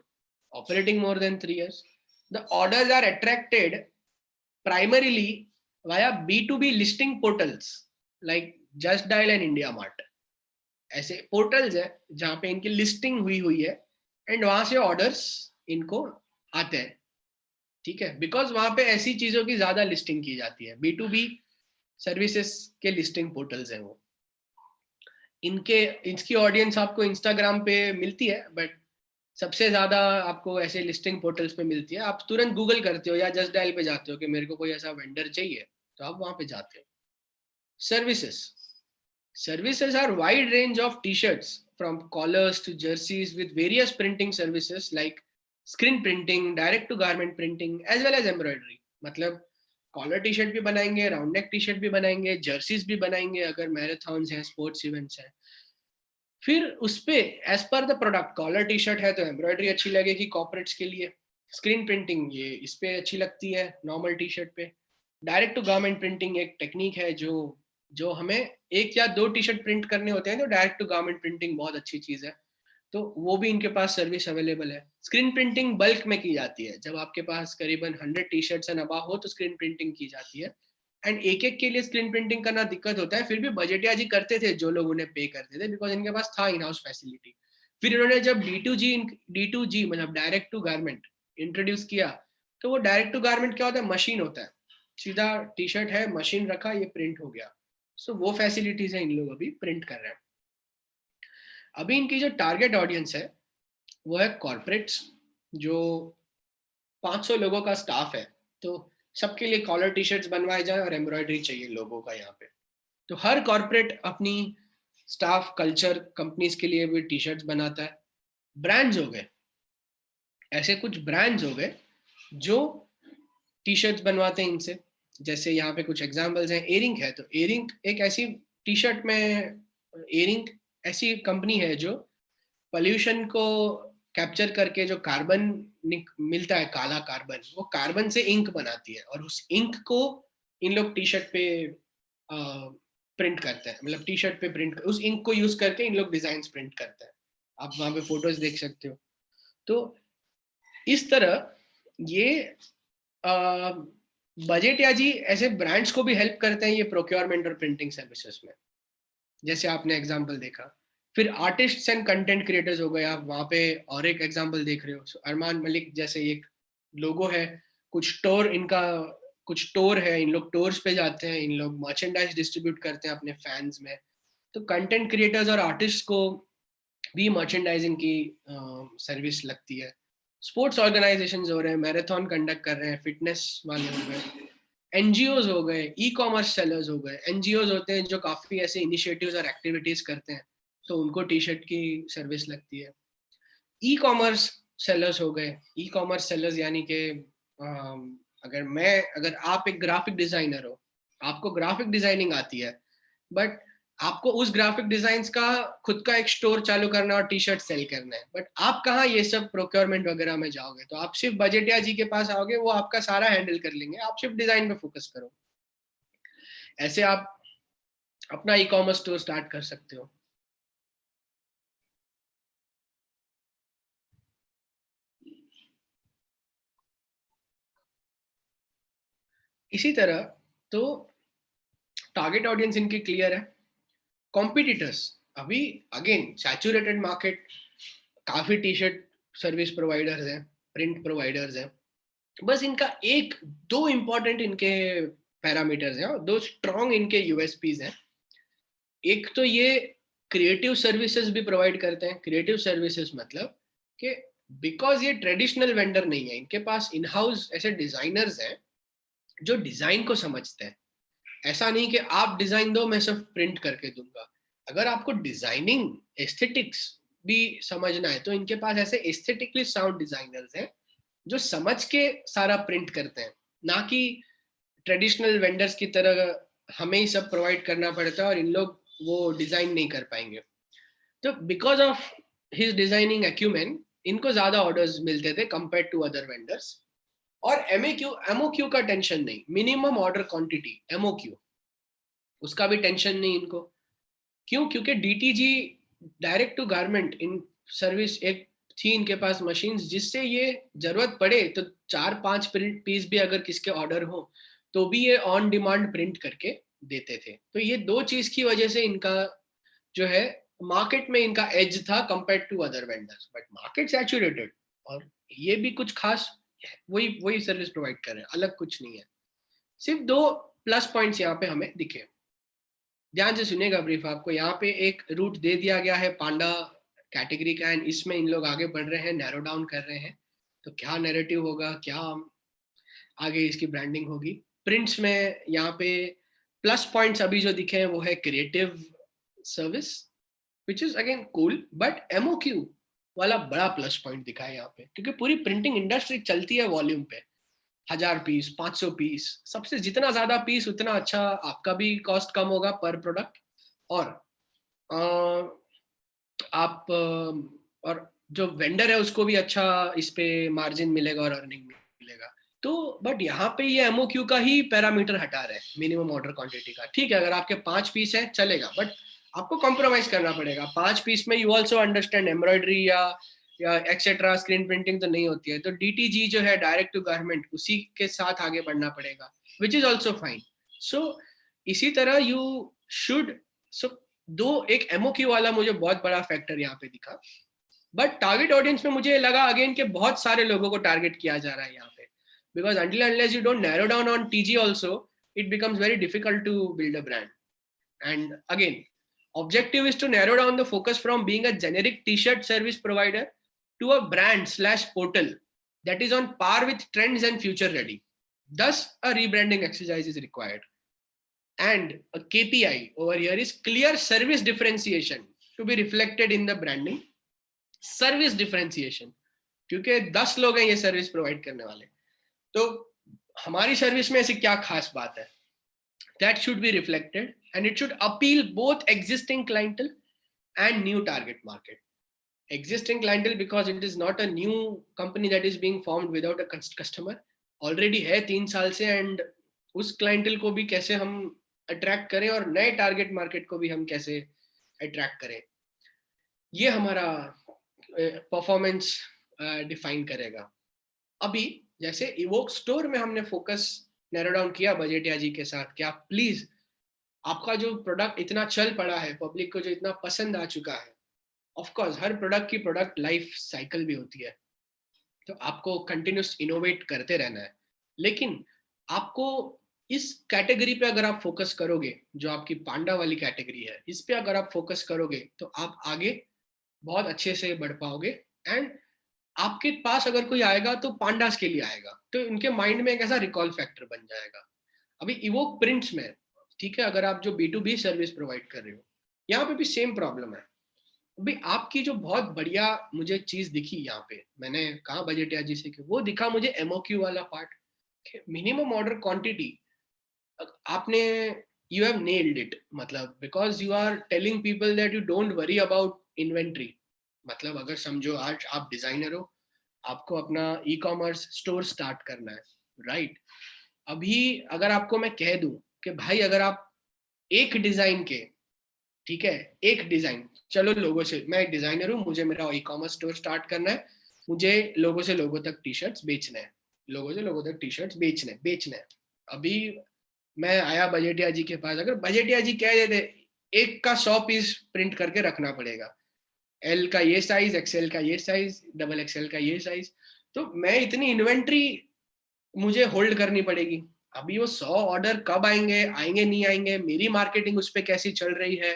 Operating more than 3 years. The orders are attracted primarily via B2B listing portals like Just Dial and IndiaMart. ऐसे portals है जहां पे इनकी listing हुई है and वहां से orders इनको आते हैं. ठीक है, बिकॉज वहां पे ऐसी चीजों की ज्यादा लिस्टिंग की जाती है. B2B सर्विसेज के लिस्टिंग पोर्टल्स हैं वो. इसकी ऑडियंस आपको इंस्टाग्राम पे मिलती है, बट सबसे ज्यादा आपको ऐसे लिस्टिंग पोर्टल्स पे मिलती है. आप तुरंत गूगल करते हो या जस्ट डायल पे जाते हो कि मेरे को कोई ऐसा वेंडर चाहिए, तो आप वहां पे जाते हो. Services are wide range of t-shirts from collars to jerseys with various printing services like screen printing, direct to garment printing as well as embroidery. मतलब कॉलर टी शर्ट भी बनाएंगे, राउंड नेक टी शर्ट भी बनाएंगे, jerseys भी बनाएंगे अगर marathons हैं, sports events हैं. फिर उस पे as per the product, collar T shirt है तो एम्ब्रॉयडरी अच्छी लगेगी कॉर्पोरेट्स के लिए. स्क्रीन प्रिंटिंग ये इस पे अच्छी लगती है नॉर्मल टी शर्ट पे. डायरेक्ट टू गारमेंट प्रिंटिंग एक टेक्निक है जो हमें एक या दो टी शर्ट प्रिंट करने होते हैं, तो डायरेक्ट टू गारमेंट प्रिंटिंग बहुत अच्छी चीज है, तो वो भी इनके पास सर्विस अवेलेबल है. स्क्रीन प्रिंटिंग बल्क में की जाती है. जब आपके पास करीबन 100 टी शर्ट्स एंड अबव हो तो स्क्रीन प्रिंटिंग की जाती है. एंड एक एक के लिए स्क्रीन प्रिंटिंग करना दिक्कत होता है, फिर भी बजटिया जी करते थे जो लोग उन्हें पे करते थे, बिकॉज इनके पास था इन हाउस फैसिलिटी. फिर इन्होंने जब D2G मतलब डायरेक्ट टू गारमेंट इंट्रोड्यूस किया, तो वो डायरेक्ट टू गारमेंट क्या होता है, मशीन होता है, सीधा टी शर्ट है, मशीन रखा, ये प्रिंट हो गया. सो वो फैसिलिटीज है इन लोग अभी प्रिंट कर रहे हैं. अभी इनकी जो टारगेट ऑडियंस है वो है कॉर्पोरेट्स, जो 500 लोगों का स्टाफ है, तो सबके लिए कॉलर टी शर्ट्स बनवाए जाए और एम्ब्रॉयडरी चाहिए लोगों का यहाँ पे. तो हर कॉर्पोरेट अपनी स्टाफ कल्चर कंपनीज के लिए भी टी शर्ट्स बनाता है. ब्रांड्स हो गए, ऐसे कुछ ब्रांड्स हो गए जो टी शर्ट्स बनवाते हैं इनसे. जैसे यहाँ पे कुछ एग्जांपल्स हैं. एरिंक है, तो एरिंक एक ऐसी टी शर्ट में, एरिंक ऐसी कंपनी है जो पॉल्यूशन को कैप्चर करके जो कार्बन मिलता है, काला कार्बन, वो कार्बन से इंक बनाती है और उस इंक को इन लोग टी शर्ट पे प्रिंट करते हैं. मतलब टी शर्ट पे प्रिंट, उस इंक को यूज करके इन लोग डिजाइन प्रिंट करते हैं. आप वहां पे फोटोज देख सकते हो. तो इस तरह ये बजटिया जी ऐसे ब्रांड्स को भी हेल्प करते हैं ये प्रोक्योरमेंट और प्रिंटिंग सर्विसेज में, जैसे आपने एग्जांपल देखा. फिर आर्टिस्ट्स एंड कंटेंट क्रिएटर्स हो गए, आप वहाँ पे और एक एग्जांपल देख रहे हो. अरमान मलिक जैसे एक लोगो है, कुछ टोर है, इन लोग टोर्स पे जाते हैं, इन लोग मर्चेंडाइज डिस्ट्रीब्यूट करते हैं अपने फैंस में. तो कंटेंट क्रिएटर्स और आर्टिस्ट को भी मर्चेंडाइजिंग की सर्विस लगती है. स्पोर्ट्स ऑर्गेनाइजेशंस हो रहे हैं, मैराथन कंडक्ट कर रहे हैं, फिटनेस वाले हो गए, एनजीओज हो गए, ई कॉमर्स सेलर्स हो गए. एनजीओज होते हैं जो काफी ऐसे इनिशिएटिव्स और एक्टिविटीज करते हैं, तो उनको टी शर्ट की सर्विस लगती है. ई कॉमर्स सेलर्स हो गए. ई कॉमर्स सेलर्स यानी कि अगर आप एक ग्राफिक डिजाइनर हो, आपको ग्राफिक डिजाइनिंग आती है, बट आपको उस ग्राफिक डिजाइन्स का खुद का एक स्टोर चालू करना और टी शर्ट सेल करना है, बट आप कहाँ ये सब प्रोक्योरमेंट वगैरह में जाओगे. तो आप सिर्फ बजटिया जी के पास आओगे, वो आपका सारा हैंडल कर लेंगे, आप सिर्फ डिजाइन पे फोकस करो. ऐसे आप अपना ई कॉमर्स स्टोर स्टार्ट कर सकते हो. इसी तरह तो टारगेट ऑडियंस इनकी क्लियर है. कॉम्पिटिटर्स, अभी अगेन सैचुरेटेड मार्केट, काफी टी शर्ट सर्विस प्रोवाइडर्स हैं, प्रिंट प्रोवाइडर्स हैं. बस इनका एक दो इंपॉर्टेंट इनके पैरामीटर्स हैं और दो स्ट्रॉन्ग इनके यूएसपीज हैं. एक तो ये क्रिएटिव सर्विसेज भी प्रोवाइड करते हैं. क्रिएटिव सर्विसेज मतलब कि बिकॉज ये ट्रेडिशनल वेंडर नहीं है, इनके पास इन हाउस ऐसे डिजाइनर्स हैं जो डिजाइन को समझते हैं. ऐसा नहीं कि आप डिजाइन दो मैं सिर्फ प्रिंट करके दूंगा. अगर आपको डिजाइनिंग एस्थेटिक्स भी समझना है, तो इनके पास ऐसे एस्थेटिकली साउंड डिजाइनर्स हैं जो समझ के सारा प्रिंट करते हैं, ना कि ट्रेडिशनल वेंडर्स की तरह हमें ही सब प्रोवाइड करना पड़ता है और इन लोग वो डिजाइन नहीं कर पाएंगे। तो because of his designing acumen इनको ज्यादा ऑर्डर्स मिलते थे कंपेयर टू अदर वेंडर्स। और एमओक्यू का टेंशन नहीं, मिनिमम ऑर्डर क्वांटिटी एमओक्यू, उसका भी टेंशन नहीं इनको। क्यों? क्योंकि DTG direct to garment in service एक थी इनके पास मशीन्स, जिससे ये जरूरत पड़े तो 4-5 प्रिंट पीस भी अगर किसके ऑर्डर हो तो भी ये ऑन डिमांड प्रिंट करके देते थे। तो ये दो चीज की वजह से इनका जो है मार्केट में इनका एज था compare to other vendors. But market saturated, और ये भी कुछ खास वही वही सर्विस प्रोवाइड कर रहे हैं, अलग कुछ नहीं है। सिर्फ दो प्लस पॉइंट्स यहाँ पे हमें दिखे। ध्यान से सुनिएगा ब्रीफ, आपको यहाँ पे एक रूट दे दिया गया है पांडा कैटेगरी का, एंड इसमें इन लोग आगे बढ़ रहे हैं, नैरो डाउन कर रहे हैं। तो क्या नैरेटिव होगा, क्या आगे इसकी ब्रांडिंग होगी। प्रिंट्स में यहाँ पे प्लस पॉइंट्स अभी जो दिखे हैं वो है creative service, which is again cool, but MOQ वाला बड़ा प्लस पॉइंट दिखा है यहाँ पे, क्योंकि पूरी प्रिंटिंग इंडस्ट्री चलती है वॉल्यूम पे। 1000 पीस, 500 पीस, सबसे जितना ज्यादा पीस उतना अच्छा आपका भी कॉस्ट कम होगा पर प्रोडक्ट, और आप और जो वेंडर है उसको भी अच्छा इस पे मार्जिन मिलेगा और अर्निंग मिलेगा। तो बट यहाँ पे ये एमओक्यू का ही पैरामीटर हटा रहे हैं, मिनिमम ऑर्डर क्वांटिटी का। ठीक है, अगर आपके 5 पीस है चलेगा, बट आपको कॉम्प्रोमाइज करना पड़ेगा। 5 पीस में यू ऑल्सो अंडरस्टैंड एम्ब्रॉयडरी या एक्सेट्रा स्क्रीन प्रिंटिंग तो नहीं होती है, तो डीटीजी जो है डायरेक्ट टू गारमेंट, उसी के साथ आगे बढ़ना पड़ेगा, विच इज ऑल्सो फाइन। सो इसी तरह यू शुड, सो दो एक एमओक्यू वाला मुझे बहुत बड़ा फैक्टर यहाँ पे दिखा। बट टारगेट ऑडियंस में मुझे लगा अगेन कि बहुत सारे लोगों को टारगेट किया जा रहा है यहाँ पे, because until unless you don't narrow down on TG also, it becomes very difficult to build a brand. And again, objective is to narrow down the focus from being a generic t-shirt service provider to a brand slash portal that is on par with trends and future ready. Thus a rebranding exercise is required, and a KPI over here is clear service differentiation to be reflected in the branding. Service differentiation, क्योंकि 10 लोग हैं ये service provide करने वाले, तो हमारी service में ऐसी क्या खास बात है, that should be reflected, and it should appeal both existing clientele and new target market. Existing clientele because it is not a new company that is being formed without a customer, already है 3 साल से, and उस clientele को भी कैसे हम attract करें और नए टारगेट मार्केट को भी हम कैसे अट्रैक्ट करें, ये हमारा परफॉर्मेंस डिफाइन करेगा। अभी जैसे इवोक स्टोर में हमने फोकस नैरो डाउन किया बजेटिया जी के साथ कि आप प्लीज, आपका जो प्रोडक्ट इतना चल पड़ा है, पब्लिक को जो इतना पसंद आ चुका है, ऑफ कोर्स हर प्रोडक्ट की प्रोडक्ट लाइफ साइकिल भी होती है, तो आपको कंटिन्यूस इनोवेट करते रहना है। लेकिन आपको इस कैटेगरी पे अगर आप फोकस करोगे, जो आपकी पांडा वाली कैटेगरी है, इस पे अगर आप फोकस करोगे तो आप आगे बहुत अच्छे से बढ़ पाओगे। एंड आपके पास अगर कोई आएगा तो पांडास के लिए आएगा, तो इनके माइंड में एक ऐसा रिकॉल फैक्टर बन जाएगा। अभी इवोक प्रिंट्स में, ठीक है, अगर आप जो B2B सर्विस प्रोवाइड कर रहे हो, यहाँ पे भी सेम प्रॉब्लम है। अभी आपकी जो बहुत बढ़िया मुझे चीज दिखी यहाँ पे, मैंने कहा बजेटिया जी से कि वो दिखा मुझे एमओक्यू वाला पार्ट, मिनिमम ऑर्डर क्वांटिटी। आपने, यू हैव नेल्ड इट, मतलब because you are telling people that you don't worry about inventory. मतलब अगर समझो आज आप डिजाइनर हो, आपको अपना ई कॉमर्स स्टोर स्टार्ट करना है, राइट? अभी अगर आपको मैं कह दूं कि भाई अगर आप एक डिजाइन के, ठीक है, एक डिजाइन, चलो लोगों से, मैं एक डिजाइनर हूं, मुझे मेरा ई कॉमर्स स्टोर स्टार्ट करना है, मुझे लोगों से लोगों तक टी शर्ट्स बेचना है, लोगों से लोगों तक टी शर्ट्स बेचना है। अभी मैं आया बजेटिया जी के पास, अगर बजेटिया जी कह देते एक का 100 पीस प्रिंट करके रखना पड़ेगा, एल का ये साइज, एक्सएल का ये साइज, डबल एक्सएल का ये साइज, तो मैं इतनी इन्वेंट्री मुझे होल्ड करनी पड़ेगी। अभी वो 100 ऑर्डर कब आएंगे, आएंगे नहीं आएंगे, मेरी मार्केटिंग उस पर कैसी चल रही है,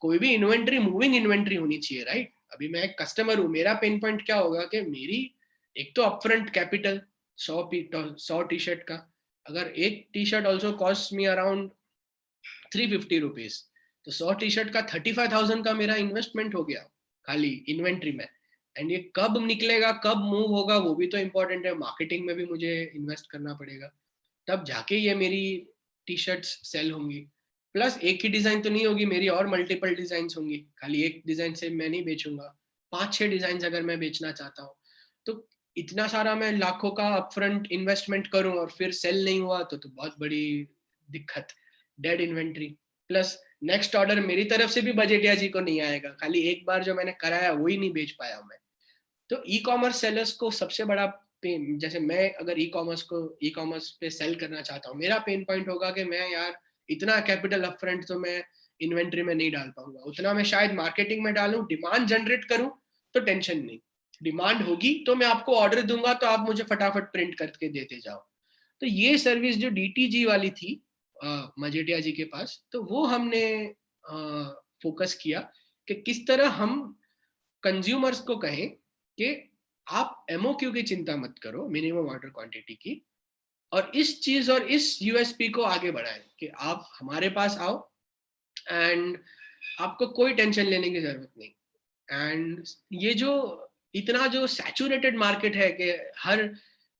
कोई भी इन्वेंट्री मूविंग इन्वेंट्री होनी चाहिए, राइट? अभी मैं एक कस्टमर हूँ, मेरा पेन पॉइंट क्या होगा कि मेरी एक तो अपफ्रंट कैपिटल 100 टी शर्ट का, अगर एक T shirt also cost me around 350 rupees, तो 100 टी शर्ट का 35,000 का मेरा इन्वेस्टमेंट हो गया खाली इन्वेंट्री में। एंड ये कब निकलेगा, कब मूव होगा, वो भी तो इम्पोर्टेंट है। मार्केटिंग में भी मुझे इन्वेस्ट करना पड़ेगा, तब जाके ये मेरी टी शर्ट्स सेल होंगी। प्लस एक ही डिजाइन तो नहीं होगी मेरी, और मल्टीपल डिजाइन होंगी, खाली एक डिजाइन से मैं नहीं बेचूंगा, 5-6 डिजाइन अगर मैं बेचना चाहता हूँ तो इतना सारा मैं लाखों का अपफ्रंट इन्वेस्टमेंट करूं और फिर सेल नहीं हुआ तो बहुत बड़ी दिक्कत, dead inventory. Plus next order मेरी तरफ से भी बजटिया जी को नहीं आएगा, खाली एक बार जो मैंने कराया वही नहीं बेच पाया मैं। तो ई कॉमर्स सेलर्स को सबसे बड़ा पेन, जैसे मैं अगर ई कॉमर्स पे सेल करना चाहता हूँ, मेरा पेन पॉइंट होगा कि मैं यार इतना कैपिटल अपफ्रंट तो मैं इन्वेंट्री में नहीं डाल पाऊंगा, उतना मैं शायद मार्केटिंग में डालूं, डिमांड जनरेट करूं तो टेंशन नहीं, डिमांड होगी तो मैं आपको ऑर्डर दूंगा तो आप मुझे फटाफट प्रिंट करके देते जाओ। तो ये सर्विस जो डीटीजी वाली थी मजेटिया जी के पास, तो वो हमने फोकस किया कि किस तरह हम कंज्यूमर्स को कहें कि आप एमओक्यू की चिंता मत करो, मिनिमम ऑर्डर क्वांटिटी की, और इस चीज और इस यूएसपी को आगे बढ़ाएं कि आप हमारे पास आओ एंड आपको कोई टेंशन लेने की जरूरत नहीं। एंड ये जो इतना जो सैचुरेटेड मार्केट है कि हर,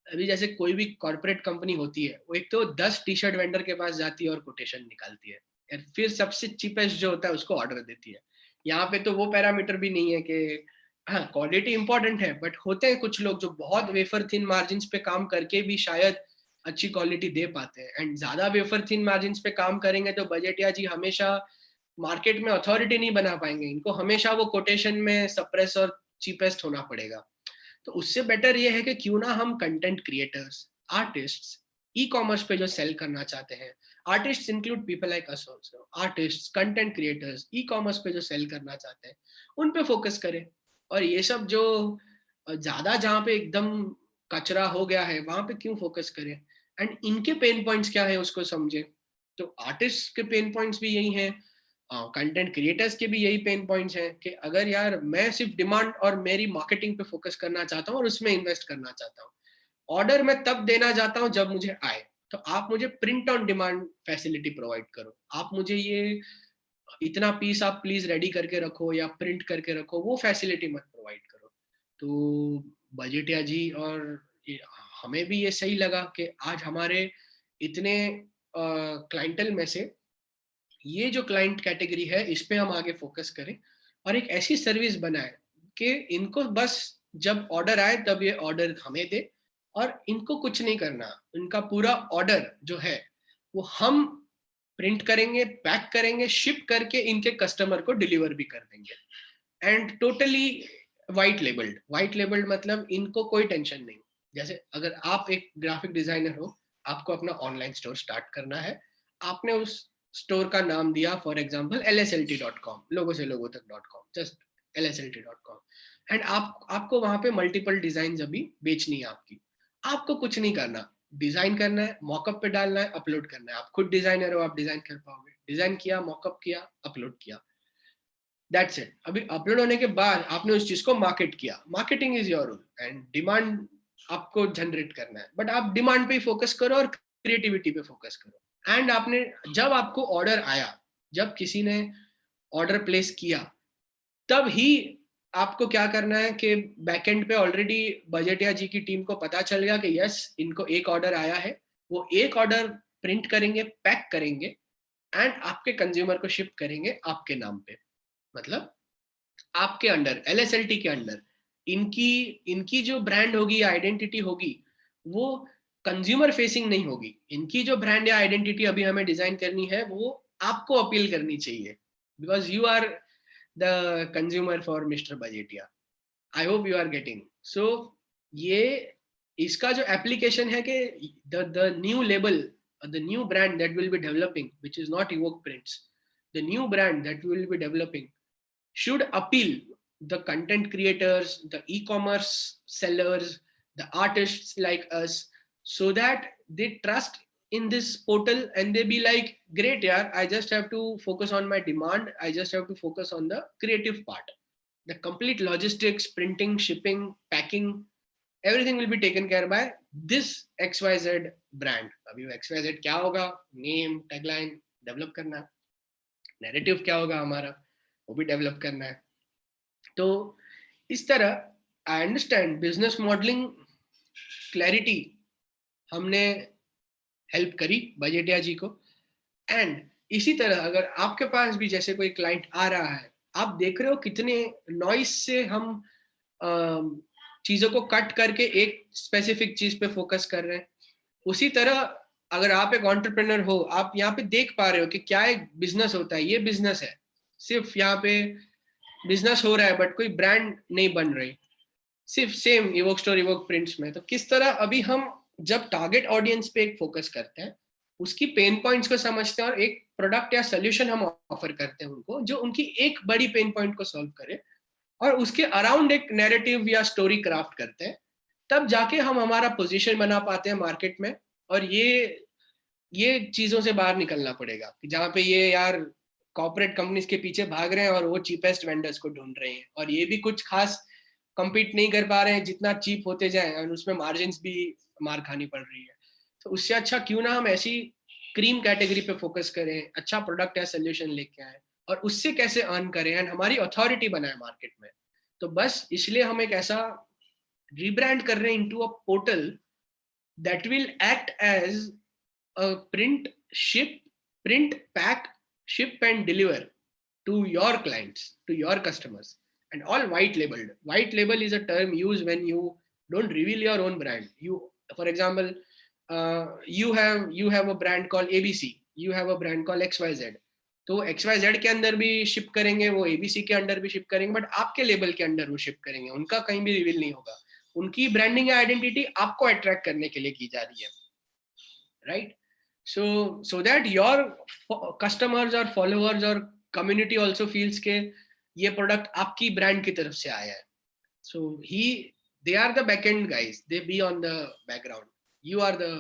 अभी जैसे कोई भी कॉर्पोरेट कंपनी होती है वो एक तो 10 टी शर्ट वेंडर के पास जाती है और कोटेशन निकालती है, और फिर सबसे चीपेस्ट जो होता है उसको ऑर्डर देती है। यहाँ पे तो वो पैरामीटर भी नहीं है कि हाँ क्वालिटी इंपॉर्टेंट है, बट होते हैं कुछ लोग जो बहुत वेफर थिन मार्जिन पे काम करके भी शायद अच्छी क्वालिटी दे पाते हैं, एंड ज्यादा वेफर थिन मार्जिन पे काम करेंगे तो बजटिया जी हमेशा मार्केट में अथॉरिटी नहीं बना पाएंगे, इनको हमेशा वो कोटेशन में सप्रेस और चीपेस्ट होना पड़ेगा। तो उससे बेटर ये है कि क्यों ना हम content creators, artists, e commerce पे जो सेल करना चाहते हैं, artists include people like us also, artists, content creators, e commerce पे जो सेल करना चाहते हैं उन पे फोकस करें। और ये सब जो ज्यादा जहाँ पे एकदम कचरा हो गया है वहां पे क्यों फोकस करें, एंड इनके पेन पॉइंट्स क्या है उसको समझे। तो आर्टिस्ट के पेन पॉइंट्स भी यही हैं, कंटेंट क्रिएटर्स के भी यही पेन पॉइंट्स हैं कि अगर यार मैं सिर्फ डिमांड और मेरी मार्केटिंग पे फोकस करना चाहता हूँ और उसमें इन्वेस्ट करना चाहता हूँ, ऑर्डर मैं तब देना चाहता हूँ जब मुझे आए, तो आप मुझे print on demand facility provide करो, आप मुझे ये इतना पीस आप प्लीज रेडी करके रखो या प्रिंट करके रखो, वो फैसिलिटी मत प्रोवाइड करो। तो बजटिया जी और हमें भी ये सही लगा कि आज हमारे इतने क्लाइंटल में से ये जो क्लाइंट कैटेगरी है इस पे हम आगे फोकस करें और एक ऐसी सर्विस बनाए कि इनको बस जब ऑर्डर आए तब ये ऑर्डर हमें दे और इनको कुछ नहीं करना, इनका पूरा ऑर्डर जो है वो हम प्रिंट करेंगे, पैक करेंगे, शिप करके इनके कस्टमर को डिलीवर भी कर देंगे, एंड टोटली वाइट लेबल्ड मतलब इनको कोई टेंशन नहीं। जैसे अगर आप एक ग्राफिक डिजाइनर हो, आपको अपना ऑनलाइन स्टोर स्टार्ट करना है, आपने उस स्टोर का नाम दिया फॉर एग्जाम्पल lslt.com, लोगो से लोगो तक .com, जस्ट lslt.com, एंड आपको वहां पे मल्टीपल डिजाइन अभी बेचनी है आपकी, आपको कुछ नहीं करना, डिजाइन करना है, मॉकअप पे डालना है, अपलोड करना है, आप खुद डिजाइनर हो, आप डिजाइन कर पाओगे, डिजाइन किया, मॉकअप किया, अपलोड किया, दैट्स इट। अभी अपलोड होने के बाद आपने उस चीज को मार्केट किया, marketing is your role, and demand आपको जनरेट करना है, बट आप डिमांड पे ही फोकस करो और क्रिएटिविटी पे फोकस करो। एंड आपने जब आपको ऑर्डर आया, जब किसी ने ऑर्डर प्लेस किया, तब ही आपको क्या करना है कि बैकएंड पे ऑलरेडी बजटिया जी की टीम को पता चल गया कि यस इनको एक ऑर्डर आया है, वो एक ऑर्डर प्रिंट करेंगे, पैक करेंगे एंड आपके कंज्यूमर को शिप करेंगे आपके नाम पे, मतलब आपके अंडर, एलएसएलटी के अंडर। इनकी इनकी जो ब्रांड होगी, आइडेंटिटी होगी, वो कंज्यूमर फेसिंग नहीं होगी, इनकी जो ब्रांड या आइडेंटिटी अभी हमें डिजाइन करनी है वो आपको अपील करनी चाहिए, because you are the consumer for mister Budgetia. I hope you are getting. So ये इसका जो एप्लीकेशन है कि the new label, the new brand that will be developing which is not Evoke prints, the new brand that will be developing should appeal the content creators, the e-commerce sellers, the artists like us, so that they trust in this portal and they be like, great yaar, I just have to focus on my demand, I just have to focus on the creative part, the complete logistics, printing, shipping, packing, everything will be taken care by this XYZ brand। अभी वो XYZ क्या होगा, name, tagline develop करना है, narrative क्या होगा हमारा वो भी डेवलप करना है। तो इस तरह I understand business modelling clarity हमने हेल्प करी बजटिया जी को, एंड इसी तरह अगर आपके पास भी जैसे कोई क्लाइंट आ रहा है, आप देख रहे हो कितने नॉइस से हम चीजों को कट करके एक स्पेसिफिक चीज पे फोकस कर रहे हैं। उसी तरह अगर आप एक एंटरप्रेन्योर हो, आप यहाँ पे देख पा रहे हो कि क्या एक बिजनेस होता है, ये बिजनेस है, सिर्फ यहाँ पे बिजनेस हो रहा है बट कोई ब्रांड नहीं बन रही, सिर्फ same evoke store evoke Prints में। तो किस तरह अभी हम जब टारगेट ऑडियंस पे एक फोकस करते हैं, उसकी पेन पॉइंट्स को समझते हैं और एक प्रोडक्ट या सोल्यूशन हम ऑफर करते हैं उनको जो उनकी एक बड़ी पेन पॉइंट को सॉल्व करे, और उसके अराउंड एक नैरेटिव या स्टोरी क्राफ्ट करते हैं, तब जाके हम हमारा पोजीशन बना पाते हैं मार्केट में। और ये चीजों से बाहर निकलना पड़ेगा कि जहाँ पे ये यार कॉर्पोरेट कंपनीज के पीछे भाग रहे हैं और वो चीपेस्ट वेंडर्स को ढूंढ रहे हैं, और ये भी कुछ खास compete नहीं कर पा रहे हैं, जितना चीप होते जाए और उसमें मार्जिन्स भी मार खानी पड़ रही है। तो उससे अच्छा क्यों ना हम ऐसी क्रीम कैटेगरी पे फोकस करें, अच्छा प्रोडक्ट या सोल्यूशन लेके आए और उससे कैसे अर्न करें एंड हमारी अथॉरिटी बनाए मार्केट में। तो बस इसलिए हम एक ऐसा रीब्रांड कर रहे हैं into a portal that will act as a print, pack, ship and deliver to your clients, to your customers, and all white labeled. White label is a term used when you don't reveal your own brand. You, for example, you have a brand called ABC, you have a brand called XYZ. तो XYZ के अंदर भी ship करेंगे, वो ABC के अंदर भी ship करेंगे, बट आपके लेबल के अंदर वो शिप करेंगे, उनका कहीं भी रिवील नहीं होगा। उनकी ब्रांडिंग या आइडेंटिटी आपको अट्रैक्ट करने के लिए की जा रही है, right? So that your customers or followers or community also feels के ये प्रोडक्ट आपकी ब्रांड की तरफ से आया है। So they are the back end guys, they be on the background, you are the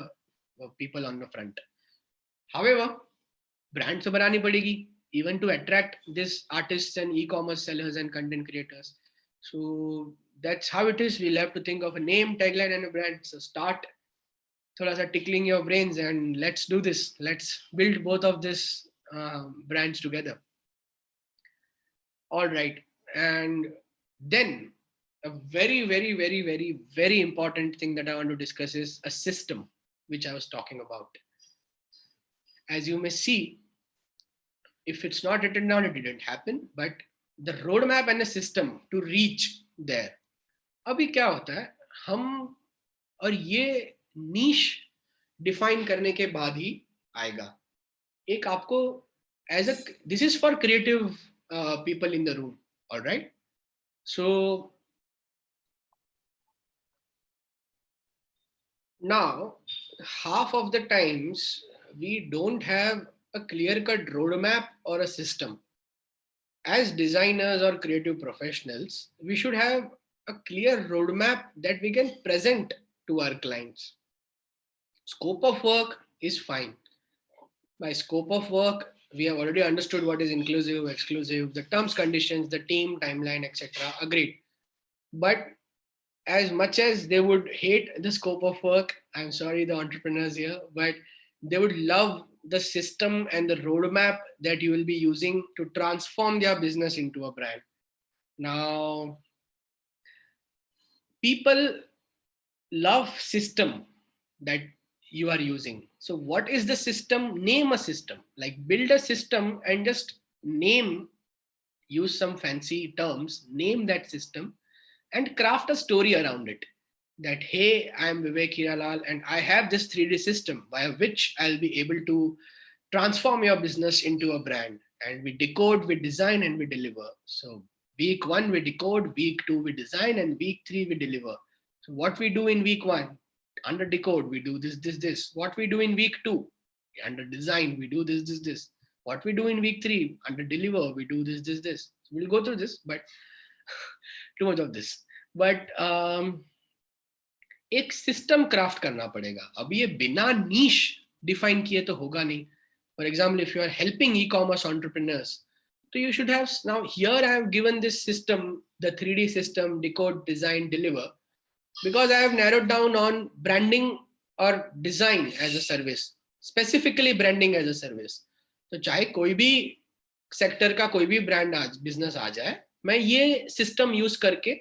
people on the front. However, brand तो बनानी पड़ेगी even to attract these artists and e-commerce sellers and content creators. So that's how it is. We'll have to think of a name, tagline and a brand. So start थोड़ा सा tickling your brains and let's do this. Let's build both of these brands together. All right. And then a very, very, very, very, very important thing that I want to discuss is a system, which I was talking about. As you may see, if it's not written down, it didn't happen, but the roadmap and the system to reach there. अभी क्या होता है, हम और ये नीश define करने के बाद ही आएगा। एक आपको as a, this is for creative people in the room, alright? So now half of the times we don't have a clear cut roadmap or a system. As designers or creative professionals, we should have a clear roadmap that we can present to our clients. Scope of work is fine. By scope of work, we have already understood what is inclusive, exclusive, the terms, conditions, the team, timeline, etc. Agreed. But as much as they would hate the scope of work, I'm sorry, the entrepreneurs here, but they would love the system and the roadmap that you will be using to transform their business into a brand. Now, people love system that you are using. So what is the system? Name a system, like build a system and just name, use some fancy terms, name that system and craft a story around it. That, hey, I'm Vivek Hiralal and I have this 3D system by which I'll be able to transform your business into a brand. And we decode, we design, and we deliver. So week 1, we decode, week 2, we design, and week 3, we deliver. So what we do in week 1, under decode, we do this, this, this. What we do in week 2, under design, we do this, this, this. What we do in week 3, under deliver, we do this, this, this. So we'll go through this, but too much of this. But एक system craft करना पड़ेगा। अब ये बिना नीश define किए तो होगा नहीं। For example, if you are helping e commerce entrepreneurs, तो you should have, now here I have given this system, the 3D system, decode, design, deliver, because I have narrowed down on branding or design as a service, specifically branding as a service. तो चाहे कोई भी sector का कोई भी brand आज business आ जाए, मैं ये सिस्टम यूज करके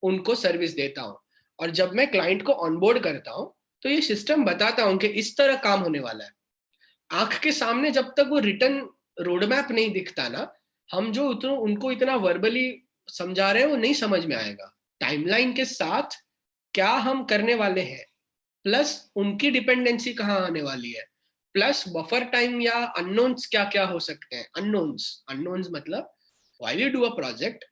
उनको सर्विस देता हूँ। और जब मैं क्लाइंट को ऑनबोर्ड करता हूँ तो ये सिस्टम बताता हूँ कि इस तरह काम होने वाला है। आंख के सामने जब तक वो रिटर्न रोड मैप नहीं दिखता ना, हम जो उनको इतना वर्बली समझा रहे हैं वो नहीं समझ में आएगा। टाइमलाइन के साथ क्या हम करने वाले हैं, प्लस उनकी डिपेंडेंसी कहाँ आने वाली है, प्लस बफर टाइम या अननोन्स क्या क्या हो सकते हैं। अननोन्स मतलब while you do a project,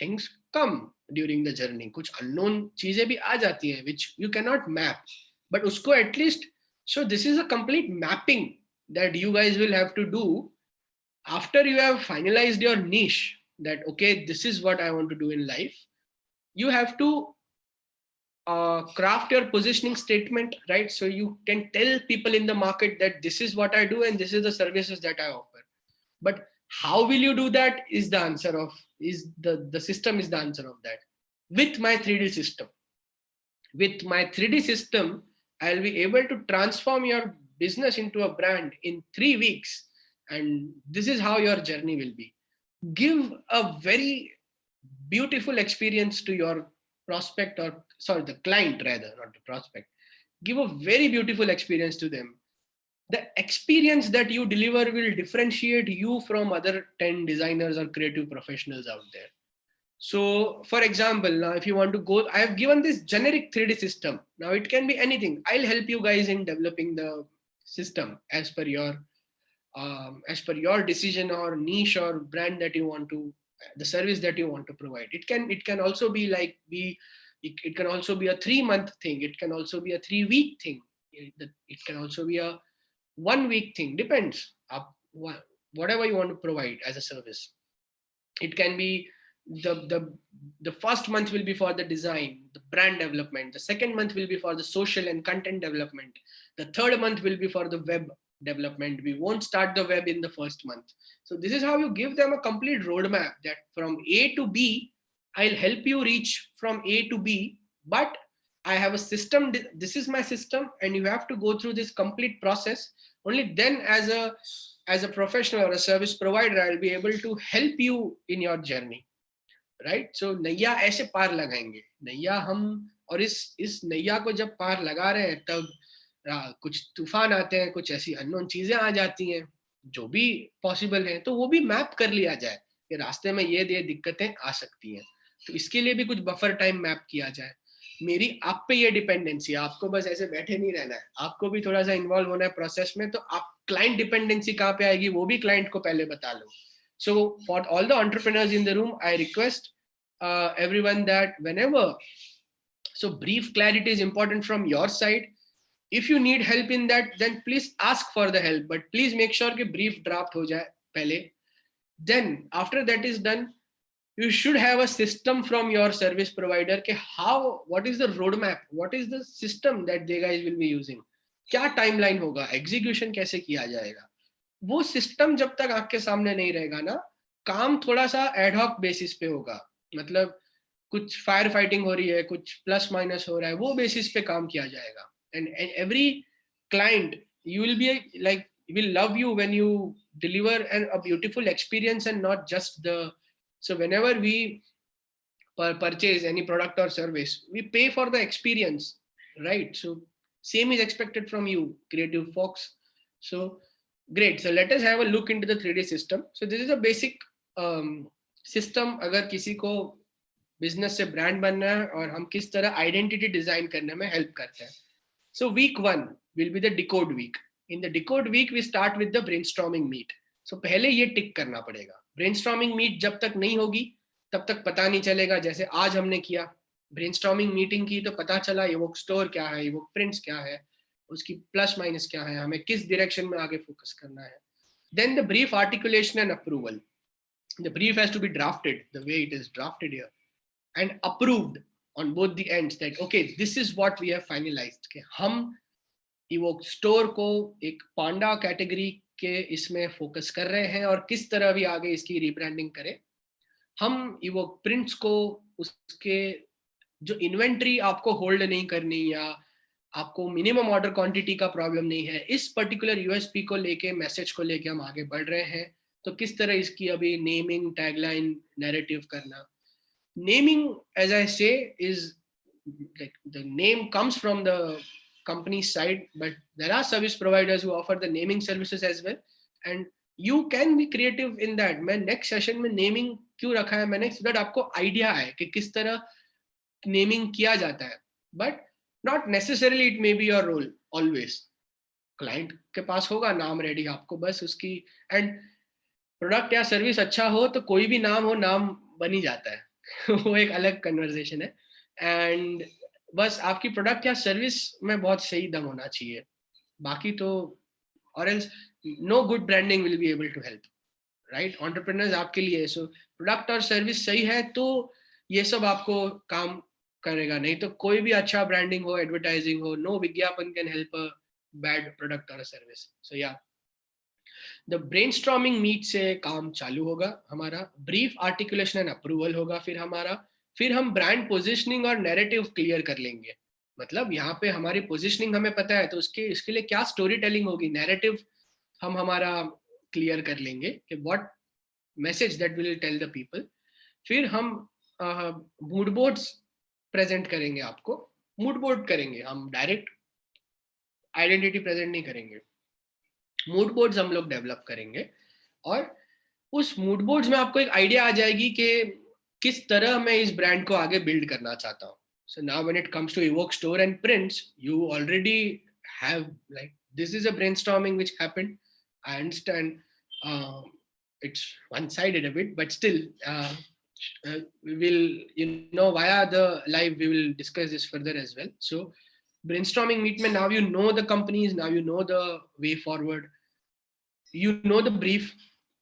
things come during the journey, कुछ अननोन चीजें भी आ जाती हैं which you can not map, but उसको at least, so this is a complete mapping that you guys will have to do after you have finalized your niche, that okay, this is what I want to do in life. You have to craft your positioning statement, right? So you can tell people in the market that this is what I do and this is the services that I offer. But how will you do that is the answer of, is the system is the answer of that. With my 3D system, with my 3D system, I'll be able to transform your business into a brand in 3 weeks. And this is how your journey will be. Give a very beautiful experience to your prospect, or sorry, the client rather, not the prospect. Give a very beautiful experience to them. The experience that you deliver will differentiate you from other 10 designers or creative professionals out there. So, for example, now if you want to go, I have given this generic 3D system. Now it can be anything. I'll help you guys in developing the system as per your decision or niche or brand that you want to, the service that you want to provide. It can also be like it can also be a 3 month thing. It can also be a 3 week thing. It can also be a 1 week thing. Depends. Whatever you want to provide as a service. It can be the first month will be for the design, the brand development. The second month will be for the social and content development. The third month will be for the web development. We won't start the web in the first month. So this is how you give them a complete roadmap, that from A to B, I'll help you reach from A to B, but I have a system. This is my system, and you have to go through this complete process. Only then, as a professional or a service provider, I'll be able to help you in your journey. Right. So नैया ऐसे पार लगाएंगे, नैया हम, और इस नैया को जब पार लगा रहे हैं तब कुछ तूफान आते हैं, कुछ ऐसी अननोन चीजें आ जाती हैं जो भी पॉसिबल है, तो वो भी मैप कर लिया जाए कि रास्ते में ये दिक्कतें आ सकती हैं, तो इसके लिए भी कुछ बफर टाइम मैप किया जाए. मेरी आप पे ये डिपेंडेंसी है, आपको बस ऐसे बैठे नहीं रहना है, आपको भी थोड़ा सा इन्वॉल्व होना है प्रोसेस में. तो आप क्लाइंट डिपेंडेंसी कहाँ पे आएगी वो भी क्लाइंट को पहले बता लो. So for all the entrepreneurs in the room, I request everyone that whenever, so brief clarity is important from your side. If you need help in that, then please ask for the help, but please make sure कि brief draft हो जाए पहले. Then after that is done, you should have a system from your service provider कि what is the roadmap, what is the system that they guys will be using, क्या timeline होगा, execution कैसे किया जाएगा. वो सिस्टम जब तक आपके सामने नहीं रहेगा ना, काम थोड़ा सा एडहॉक बेसिस पे होगा. मतलब कुछ फायर फाइटिंग हो रही है, कुछ प्लस माइनस हो रहा है, वो बेसिस पे काम किया जाएगा. And every client, you will be like, will love you when you deliver a beautiful experience and not just the. So whenever we purchase any product or service, we pay for the experience, right? So same is expected from you, creative folks. So great. So let us have a look into the 3D system. So this is a basic system. अगर किसी को business से brand बनना है और हम किस तरह आइडेंटिटी डिजाइन करने में हेल्प करते हैं. So week 1 will be the decode week. In the decode week we start with the brainstorming meet. So पहले ये टिक करना पड़ेगा. brainstorming meet जब तक नहीं होगी तब तक पता नहीं चलेगा. जैसे आज हमने किया brainstorming मीटिंग की, तो पता चला evoke स्टोर क्या है, evoke प्रिंट्स क्या है, उसकी प्लस माइनस क्या है, हमें किस डायरेक्शन में आगे फोकस करना है. Then the brief articulation and approval. The brief has to be drafted the way it is drafted here and approved on both the ends, that okay, this is what we have finalized कि हम evoke store को एक पांडा category के इसमें focus कर रहे हैं और किस तरह भी आगे इसकी रीब्रांडिंग करें. हम evoke प्रिंट्स को, उसके जो इन्वेंट्री आपको होल्ड नहीं करनी या आपको मिनिमम ऑर्डर क्वांटिटी का प्रॉब्लम नहीं है, इस पर्टिकुलर यूएसपी को लेके, मैसेज को लेके हम आगे बढ़ रहे हैं, तो किस तरह इसकी अभी नेमिंग, टैगलाइन, नैरेटिव करना. नेमिंग, एज आई से, is like the name comes from the company's side, but there are service providers who offer the naming services as well, and you can be creative in that. मैं next session में naming क्यों रखा है मैंने, so that आपको idea आए कि किस तरह naming किया जाता है, but not necessarily it may be your role always. Client के पास होगा नाम ready, आपको बस उसकी, and प्रोडक्ट या सर्विस अच्छा हो तो कोई भी नाम हो, नाम बन ही जाता है वो एक अलग कन्वर्सेशन है. एंड बस आपकी प्रोडक्ट या सर्विस में बहुत सही दम होना चाहिए, बाकी तो, और else no good branding will be able to help, right. Entrepreneurs आपके लिए, सो प्रोडक्ट और सर्विस सही है तो ये सब आपको काम करेगा, नहीं तो कोई भी अच्छा ब्रांडिंग हो, एडवर्टाइजिंग हो, नो विज्ञापन can help a bad product और सर्विस. सो या, द ब्रेनस्टॉर्मिंग मीट से काम चालू होगा हमारा, ब्रीफ आर्टिकुलेशन एंड अप्रूवल होगा फिर हमारा, फिर हम ब्रांड पोजिशनिंग और नैरेटिव क्लियर कर लेंगे. मतलब यहाँ पे हमारी पोजिशनिंग हमें पता है, तो इसके लिए क्या स्टोरी टेलिंग होगी, नैरेटिव हम हमारा क्लियर कर लेंगे कि what message that will tell the people. फिर हम मूड बोर्ड्स प्रेजेंट करेंगे आपको, मूड बोर्ड करेंगे हम, डायरेक्ट आइडेंटिटी प्रेजेंट नहीं करेंगे. मूड बोर्ड्स हम लोग डेवलप करेंगे, और उस मूड बोर्ड्स में आपको एक आइडिया आ जाएगी कि किस तरह मैं इस ब्रांड को आगे बिल्ड करना चाहता हूँ. So now when it comes to Evoke Store and Prints, you already have, like, this is a brainstorming which happened. I understand it's one-sided a bit, but still we will, via the live, we will discuss this further as well. So brainstorming meet mein, now you know the companies, now you know the way forward, you know the brief.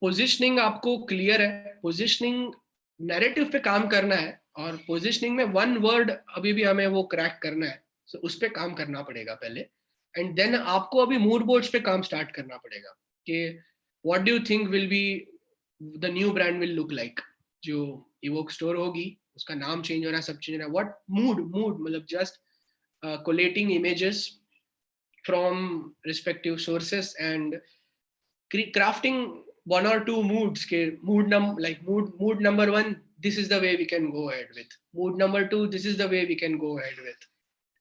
Positioning आपको clear है, positioning narrative पे काम करना है, और positioning में one word अभी भी हमें वो क्रैक करना है, so उस पे काम करना पड़ेगा पहले. एंड देन आपको अभी मूड बोर्ड्स पे काम स्टार्ट करना पड़ेगा कि what do you think will be the new brand will look like. जो इवोक स्टोर होगी उसका नाम चेंज हो रहा है, सब चेंज हो रहा है, व्हाट मूड मतलब just collating images from respective sources and crafting one or two moods ke mood number 1, this is the way we can go ahead with, mood number 2, this is the way we can go ahead with,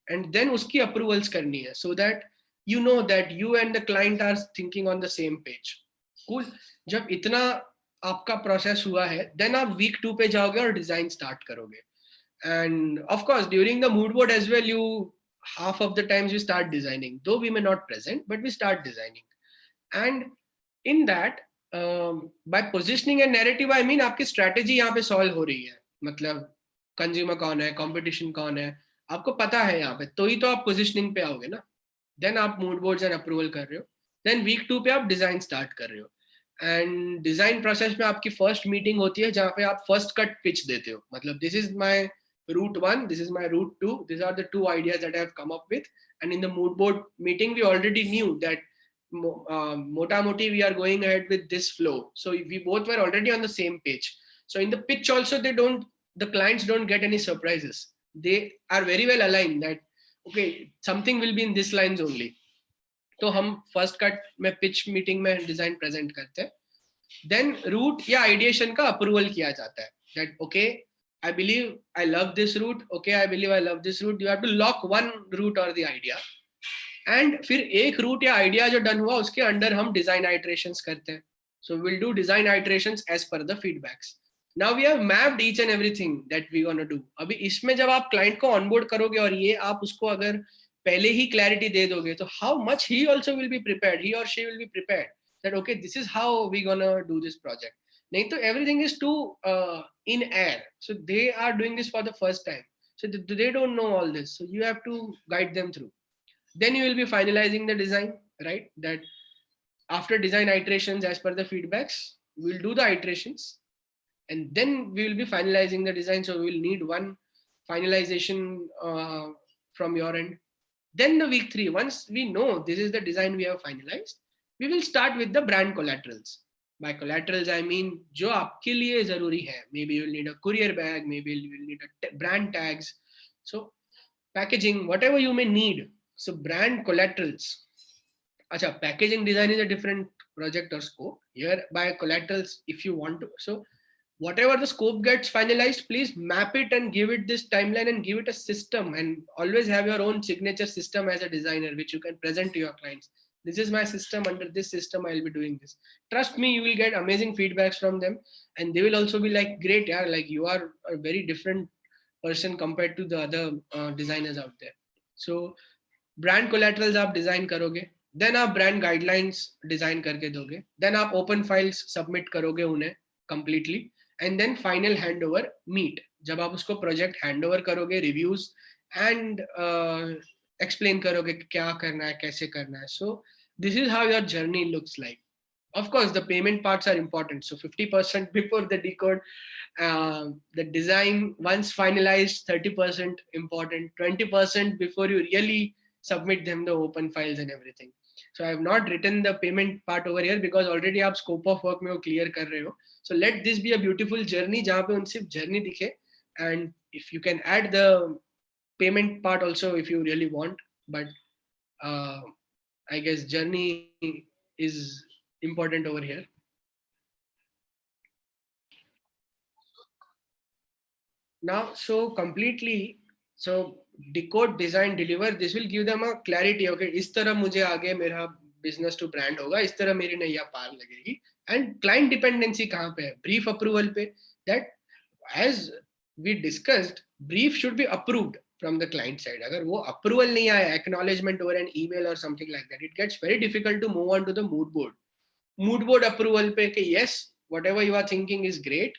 and then uski approvals karni hai, so that you know that you and the client are thinking on the same page. Cool. जब इतना आपका process हुआ है, then आप week 2 पे जाओगे और design start करोगे. And of course during the mood board as well, you half of the times we start designing, though we may not present, but we start designing. And in that by positioning and narrative I mean आपकी strategy यहाँ पे solve हो रही है, मतलब consumer कौन है, competition कौन है, आपको पता है यहाँ पे, तो ही तो आप positioning पे आओगे ना. then आप mood boards and approval कर रहे हो, then week 2 पे आप design start कर रहे हो, and design process में आपकी first meeting होती है जहाँ पे आप first cut pitch देते हो, मतलब this is my route 1, this is my route 2, these are the 2 ideas that I have come up with. And in the mood board meeting we already knew that mota moti we are going ahead with this flow, so we both were already on the same page. So in the pitch also the clients don't get any surprises, they are very well aligned that okay, something will be in this lines only. तो हम first cut में pitch meeting में design present करते हैं, then root या ideation का approval किया जाता है, that okay I believe I love this route, okay I believe I love this route, you have to lock one route or the idea. And फिर एक root या आइडिया जो done हुआ उसके अंडर हम डिजाइन आइटरेशंस करते हैं. So will do design iterations as per the feedbacks. Now we have mapped each and everything that we gonna do. अभी इसमें जब आप क्लाइंट को ऑनबोर्ड करोगे और ये आप उसको अगर पहले ही क्लैरिटी दे दोगे, तो how much he also will be prepared, he और she will be prepared that okay this is how we gonna do this project. नहीं तो everything is too in air, so they are doing this for the first time, so they don't know all this, so you have to guide them through. Then you will be finalizing the design, right? That after design iterations as per the feedbacks, we'll do the iterations and then we will be finalizing the design. So we will need one finalization from your end. Then the week 3, once we know this is the design we have finalized, we will start with the brand collaterals. By collaterals I mean जो आपके लिए जरूरी है. Maybe you will need a courier bag, maybe you will need a brand tags, so packaging, whatever you may need. So brand collaterals. Acha, packaging design is a different project or scope. Here by collaterals, if you want to, so whatever the scope gets finalized, please map it and give it this timeline and give it a system, and always have your own signature system as a designer which you can present to your clients. This is my system, under this system I'll be doing this. Trust me, you will get amazing feedbacks from them, and they will also be like, great, yeah, like you are a very different person compared to the other designers out there. So brand collaterals आप design करोगे, then आप brand guidelines design करके दोगे, then आप open files submit करोगे उन्हें completely, and then final hand over meet, जब आप उसको प्रोजेक्ट हैंड ओवर करोगे, रिव्यूज एंड एक्सप्लेन करोगे क्या करना है, कैसे करना है. So this is how your journey looks like. Of course, the payment parts are important. So 50% before the decode, the design once finalized, 30% important, 20% before you really submit them the open files and everything. So I have not written the payment part over here because already आप scope of work में वो clear कर रहे हो. So let this be a beautiful journey जहाँ पे उन सिर्फ journey दिखे, and if you can add the payment part also if you really want, but I guess journey is important over here. Now, so completely, so decode, design, deliver, this will give them a clarity. Okay, इस तरह मुझे आगे मेरा business to brand होगा, इस तरह मेरी नैया पार लगेगी. And client dependency कहाँ पे है? Brief approval पे. That as we discussed, brief should be approved from the client side. अगर वो approval नहीं आया, acknowledgement over an email or something like that, it gets very difficult to move on to the mood board. Mood board approval पे कि yes, whatever you are thinking is great,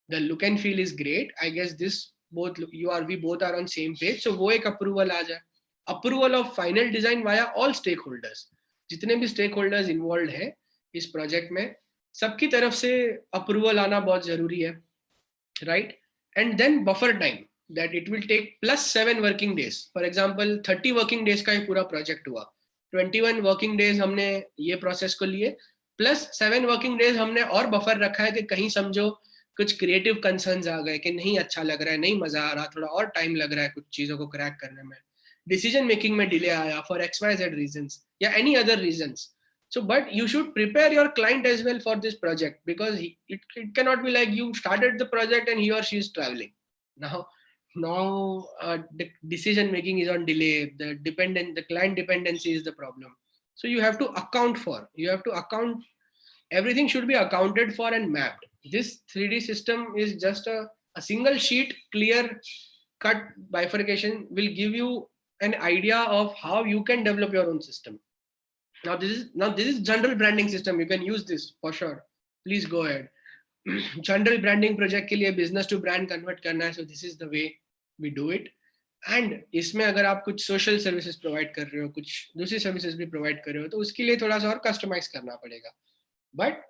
the look and feel is great, I guess this both we both are on same page, so वो एक approval आ जाए. Approval of final design via all stakeholders, जितने भी stakeholders involved है इस project में, सबकी तरफ से approval आना बहुत जरूरी है, right? And then buffer time, that it will take plus 7 working days. For example 30 working days का ये पूरा project हुआ, 21 working days हमने ये process को लिए, प्लस 7 वर्किंग डेज हमने और बफर रखा है कि कहीं समझो कुछ क्रिएटिव कंसर्न्स आ गए कि नहीं अच्छा लग रहा है, नहीं मजा आ रहा, थोड़ा और टाइम लग रहा है कुछ चीजों को क्रैक करने में, डिसीजन मेकिंग में डिले आया फॉर XYZ रीजंस या any other reasons. So but you should prepare your client as well for this project, because it cannot be like you started the project and he or she is traveling. Now the decision making is on delay, the client dependency is the problem. So you have to account, everything should be accounted for and mapped. This 3D system is just a single sheet, clear cut bifurcation will give you an idea of how you can develop your own system. Now this is general branding system. You can use this for sure. Please go ahead. General branding project के लिए business to brand convert करना है. So this is the way we do it. And इसमें अगर आप कुछ social services provide कर रहे हो, कुछ दूसरी सर्विसेज भी प्रोवाइड कर रहे हो, तो उसके लिए थोड़ा सा और कस्टमाइज करना पड़ेगा. But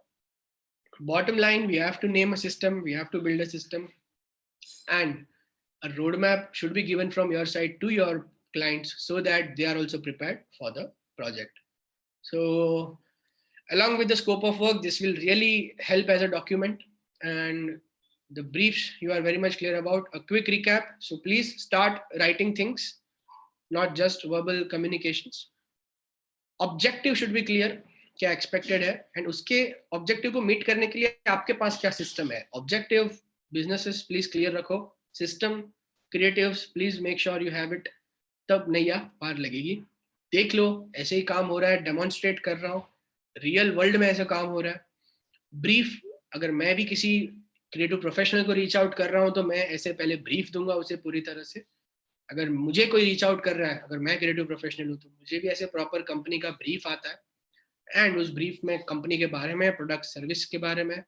bottom line, we have to name a system, we have to build a system, and a roadmap should be given from your side to your clients so that they are also prepared for the project. So along with the scope of work, this will really help as a document, and the briefs you are very much clear about. A quick recap, so please start writing things, not just verbal communications. Objective should be clear, क्या expected है, and उसके objective को meet करने के लिए आपके पास क्या system है. ऑब्जेक्टिव बिजनेसेस प्लीज क्लियर रखो, system creatives please make sure you have it, तब नैया पार लगेगी. देख लो ऐसे ही काम हो रहा है, डेमोन्स्ट्रेट कर रहा हूँ, रियल वर्ल्ड में ऐसा काम हो रहा है. ब्रीफ, अगर मैं भी किसी क्रिएटिव प्रोफेशनल को रीच आउट कर रहा हूँ तो मैं ऐसे पहले ब्रीफ दूंगा उसे पूरी तरह से. अगर मुझे कोई रीच आउट कर रहा है, अगर मैं क्रिएटिव प्रोफेशनल हूँ, तो मुझे भी ऐसे प्रॉपर कंपनी का ब्रीफ आता है, एंड उस ब्रीफ में कंपनी के बारे में, प्रोडक्ट सर्विस के बारे में,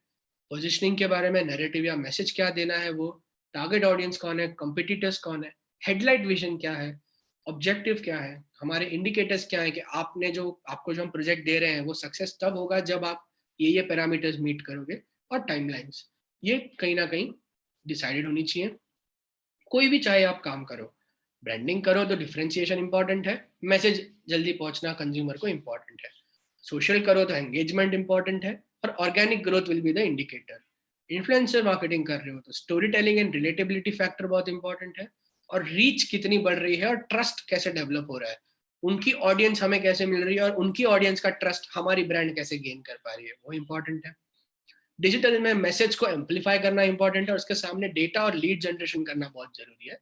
पोजीशनिंग के बारे में, नैरेटिव या मैसेज क्या देना है, वो टारगेट ऑडियंस कौन है, कंपिटिटर्स कौन है, हेडलाइट विजन क्या है, ऑब्जेक्टिव क्या है, हमारे इंडिकेटर्स क्या है कि आपको जो हम प्रोजेक्ट दे रहे हैं वो सक्सेस तब होगा जब आप ये पैरामीटर्स मीट करोगे, और टाइमलाइंस, ये कहीं ना कहीं डिसाइडेड होनी चाहिए. कोई भी चाहे आप काम करो, ब्रांडिंग करो तो डिफरेंशिएशन इंपॉर्टेंट है, मैसेज जल्दी पहुंचना कंज्यूमर को इंपॉर्टेंट है, सोशल करो तो एंगेजमेंट इंपॉर्टेंट है, और organic growth will be the indicator. Influencer marketing कर रहे हो तो story telling and relatability factor बहुत इंपॉर्टेंट है, और रीच कितनी बढ़ रही है और ट्रस्ट कैसे डेवलप हो रहा है, उनकी ऑडियंस हमें कैसे मिल रही है और उनकी ऑडियंस का ट्रस्ट हमारी ब्रांड कैसे गेन कर पा रही है, वो इंपॉर्टेंट है. डिजिटल में मैसेज को एम्पलीफाई करना इंपॉर्टेंट है, और उसके सामने डेटा और लीड जनरेशन करना बहुत जरूरी है।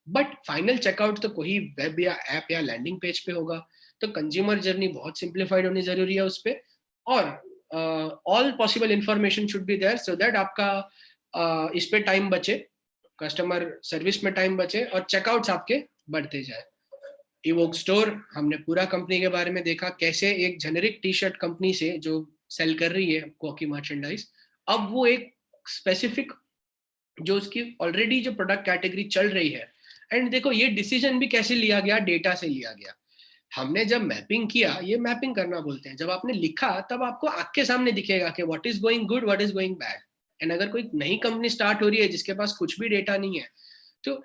बट फाइनल चेकआउट तो कोई वेब या ऐप या लैंडिंग पेज पे होगा, तो कंज्यूमर जर्नी बहुत सिंप्लीफाइड होनी जरूरी है उस पर, और all possible information should be there so that आपका इस पे टाइम बचे, कस्टमर सर्विस में टाइम बचे, और चेकआउट्स आपके बढ़ते जाए। इवोक स्टोर, हमने पूरा कंपनी के बारे में देखा, कैसे एक जेनेरिक टी शर्ट कंपनी से जो सेल कर रही है कॉकी मर्चेंडाइज, अब वो एक स्पेसिफिक जो उसकी ऑलरेडी जो प्रोडक्ट कैटेगरी चल रही है। एंड देखो ये डिसीजन भी कैसे लिया गया, डेटा से लिया गया। हमने जब मैपिंग किया, ये मैपिंग करना बोलते हैं, जब आपने लिखा तब आपको आंख के सामने दिखेगा कि what is going good, what is going bad. And अगर कोई नई कंपनी स्टार्ट हो रही है जिसके पास कुछ भी डेटा नहीं है, तो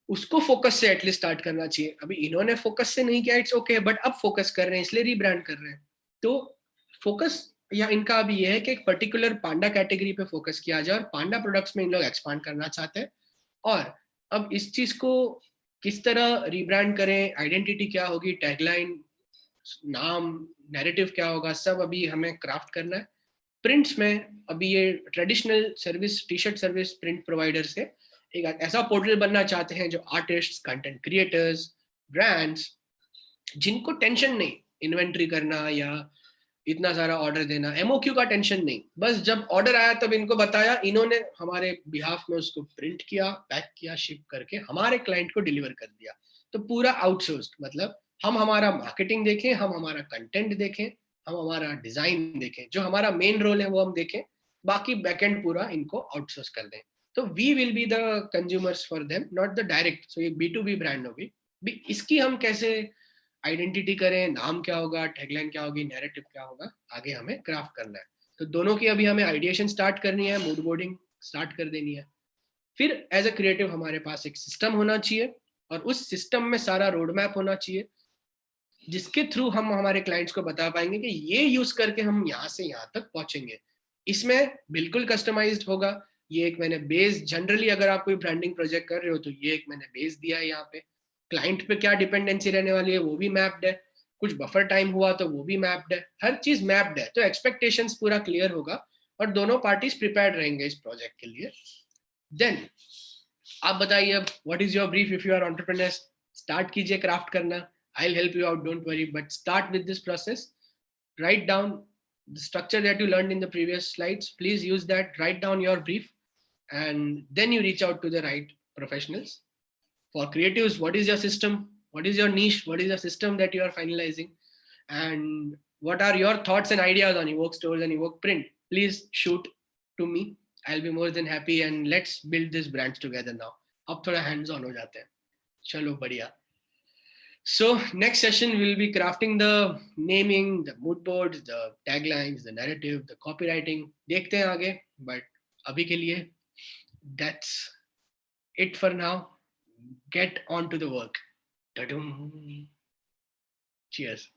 उसको फोकस से एटलीस्ट स्टार्ट करना चाहिए। अभी इन्होंने फोकस से नहीं किया, इट्स ओके, बट अब फोकस कर रहे हैं इसलिए रीब्रांड कर रहे हैं। तो फोकस या इनका अभी ये है कि एक पर्टिकुलर पांडा कैटेगरी पे फोकस किया जाए, और पांडा प्रोडक्ट्स में इन लोग एक्सपांड करना चाहते हैं। और अब इस चीज को किस तरह रीब्रांड करें, आइडेंटिटी क्या होगी, टैगलाइन, नाम, नैरेटिव क्या होगा, सब अभी हमें क्राफ्ट करना है। प्रिंट्स में अभी ये traditional service, T shirt service print provider से एक ऐसा पोर्टल बनना चाहते हैं जो आर्टिस्ट, कंटेंट क्रिएटर्स, ब्रांड्स, जिनको टेंशन नहीं इन्वेंट्री करना या इतना सारा ऑर्डर देना, एमओक्यू का टेंशन नहीं, बस जब ऑर्डर आया तब इनको बताया, इन्होंने हमारे बिहाफ में उसको प्रिंट किया, पैक किया, शिप करके हमारे क्लाइंट को डिलीवर कर दिया। तो पूरा आउटसोर्स्ड, मतलब हम हमारा मार्केटिंग देखें, हम हमारा कंटेंट देखें, हम हमारा डिजाइन देखें, जो हमारा मेन रोल है वो हम देखें, बाकी बैकएंड पूरा इनको आउटसोर्स कर दें। तो we will be the consumers for them, not the direct. So ये B2B ब्रांड होगी। इसकी हम कैसे आइडेंटिटी करें, नाम क्या होगा, टैगलाइन क्या होगी, नैरेटिव क्या होगा, आगे हमें क्राफ्ट करना है। तो दोनों की अभी हमें आइडिएशन स्टार्ट करनी है, मूड बोर्डिंग स्टार्ट कर देनी है। फिर एज अ क्रिएटिव हमारे पास एक सिस्टम होना चाहिए, और उस सिस्टम में सारा रोड मैप होना चाहिए, जिसके थ्रू हम हमारे क्लाइंट्स को बता पाएंगे कि ये यूज करके हम यहाँ से यहाँ तक पहुंचेंगे। इसमें बिल्कुल कस्टमाइज्ड होगा। ये एक मैंने बेस, जनरली अगर आप कोई ब्रांडिंग प्रोजेक्ट कर रहे हो तो ये एक मैंने बेस दिया है। यहाँ पे क्लाइंट पे क्या डिपेंडेंसी रहने वाली है वो भी मैप्ड है, कुछ बफर टाइम हुआ तो वो भी मैप्ड है, हर चीज मैप्ड है। तो एक्सपेक्टेशंस पूरा क्लियर होगा, और दोनों पार्टीज प्रिपेयर्ड रहेंगे इस प्रोजेक्ट के लिए। देन आप बताइए अब, what is your brief? If you are entrepreneurs, start कीजिए क्राफ्ट करना। I'll help you out, don't worry, but start with this process. Write down the structure that you learned in the previous slides. Please use that, write down your brief, and then you reach out to the right professionals. For creatives, what is your system? What is your niche? What is the system that you are finalizing? And what are your thoughts and ideas on Evoke Stores and Evoke Print? Please shoot to me. I'll be more than happy, and let's build this brands together now. अब थोड़ा hands on हो जाते हैं। चलो बढ़िया। So next session we'll be crafting the naming, the mood boards, the taglines, the narrative, the copywriting. देखते हैं आगे, but अभी के लिए that's it for now. Get on to the work. Ta-dum. Cheers.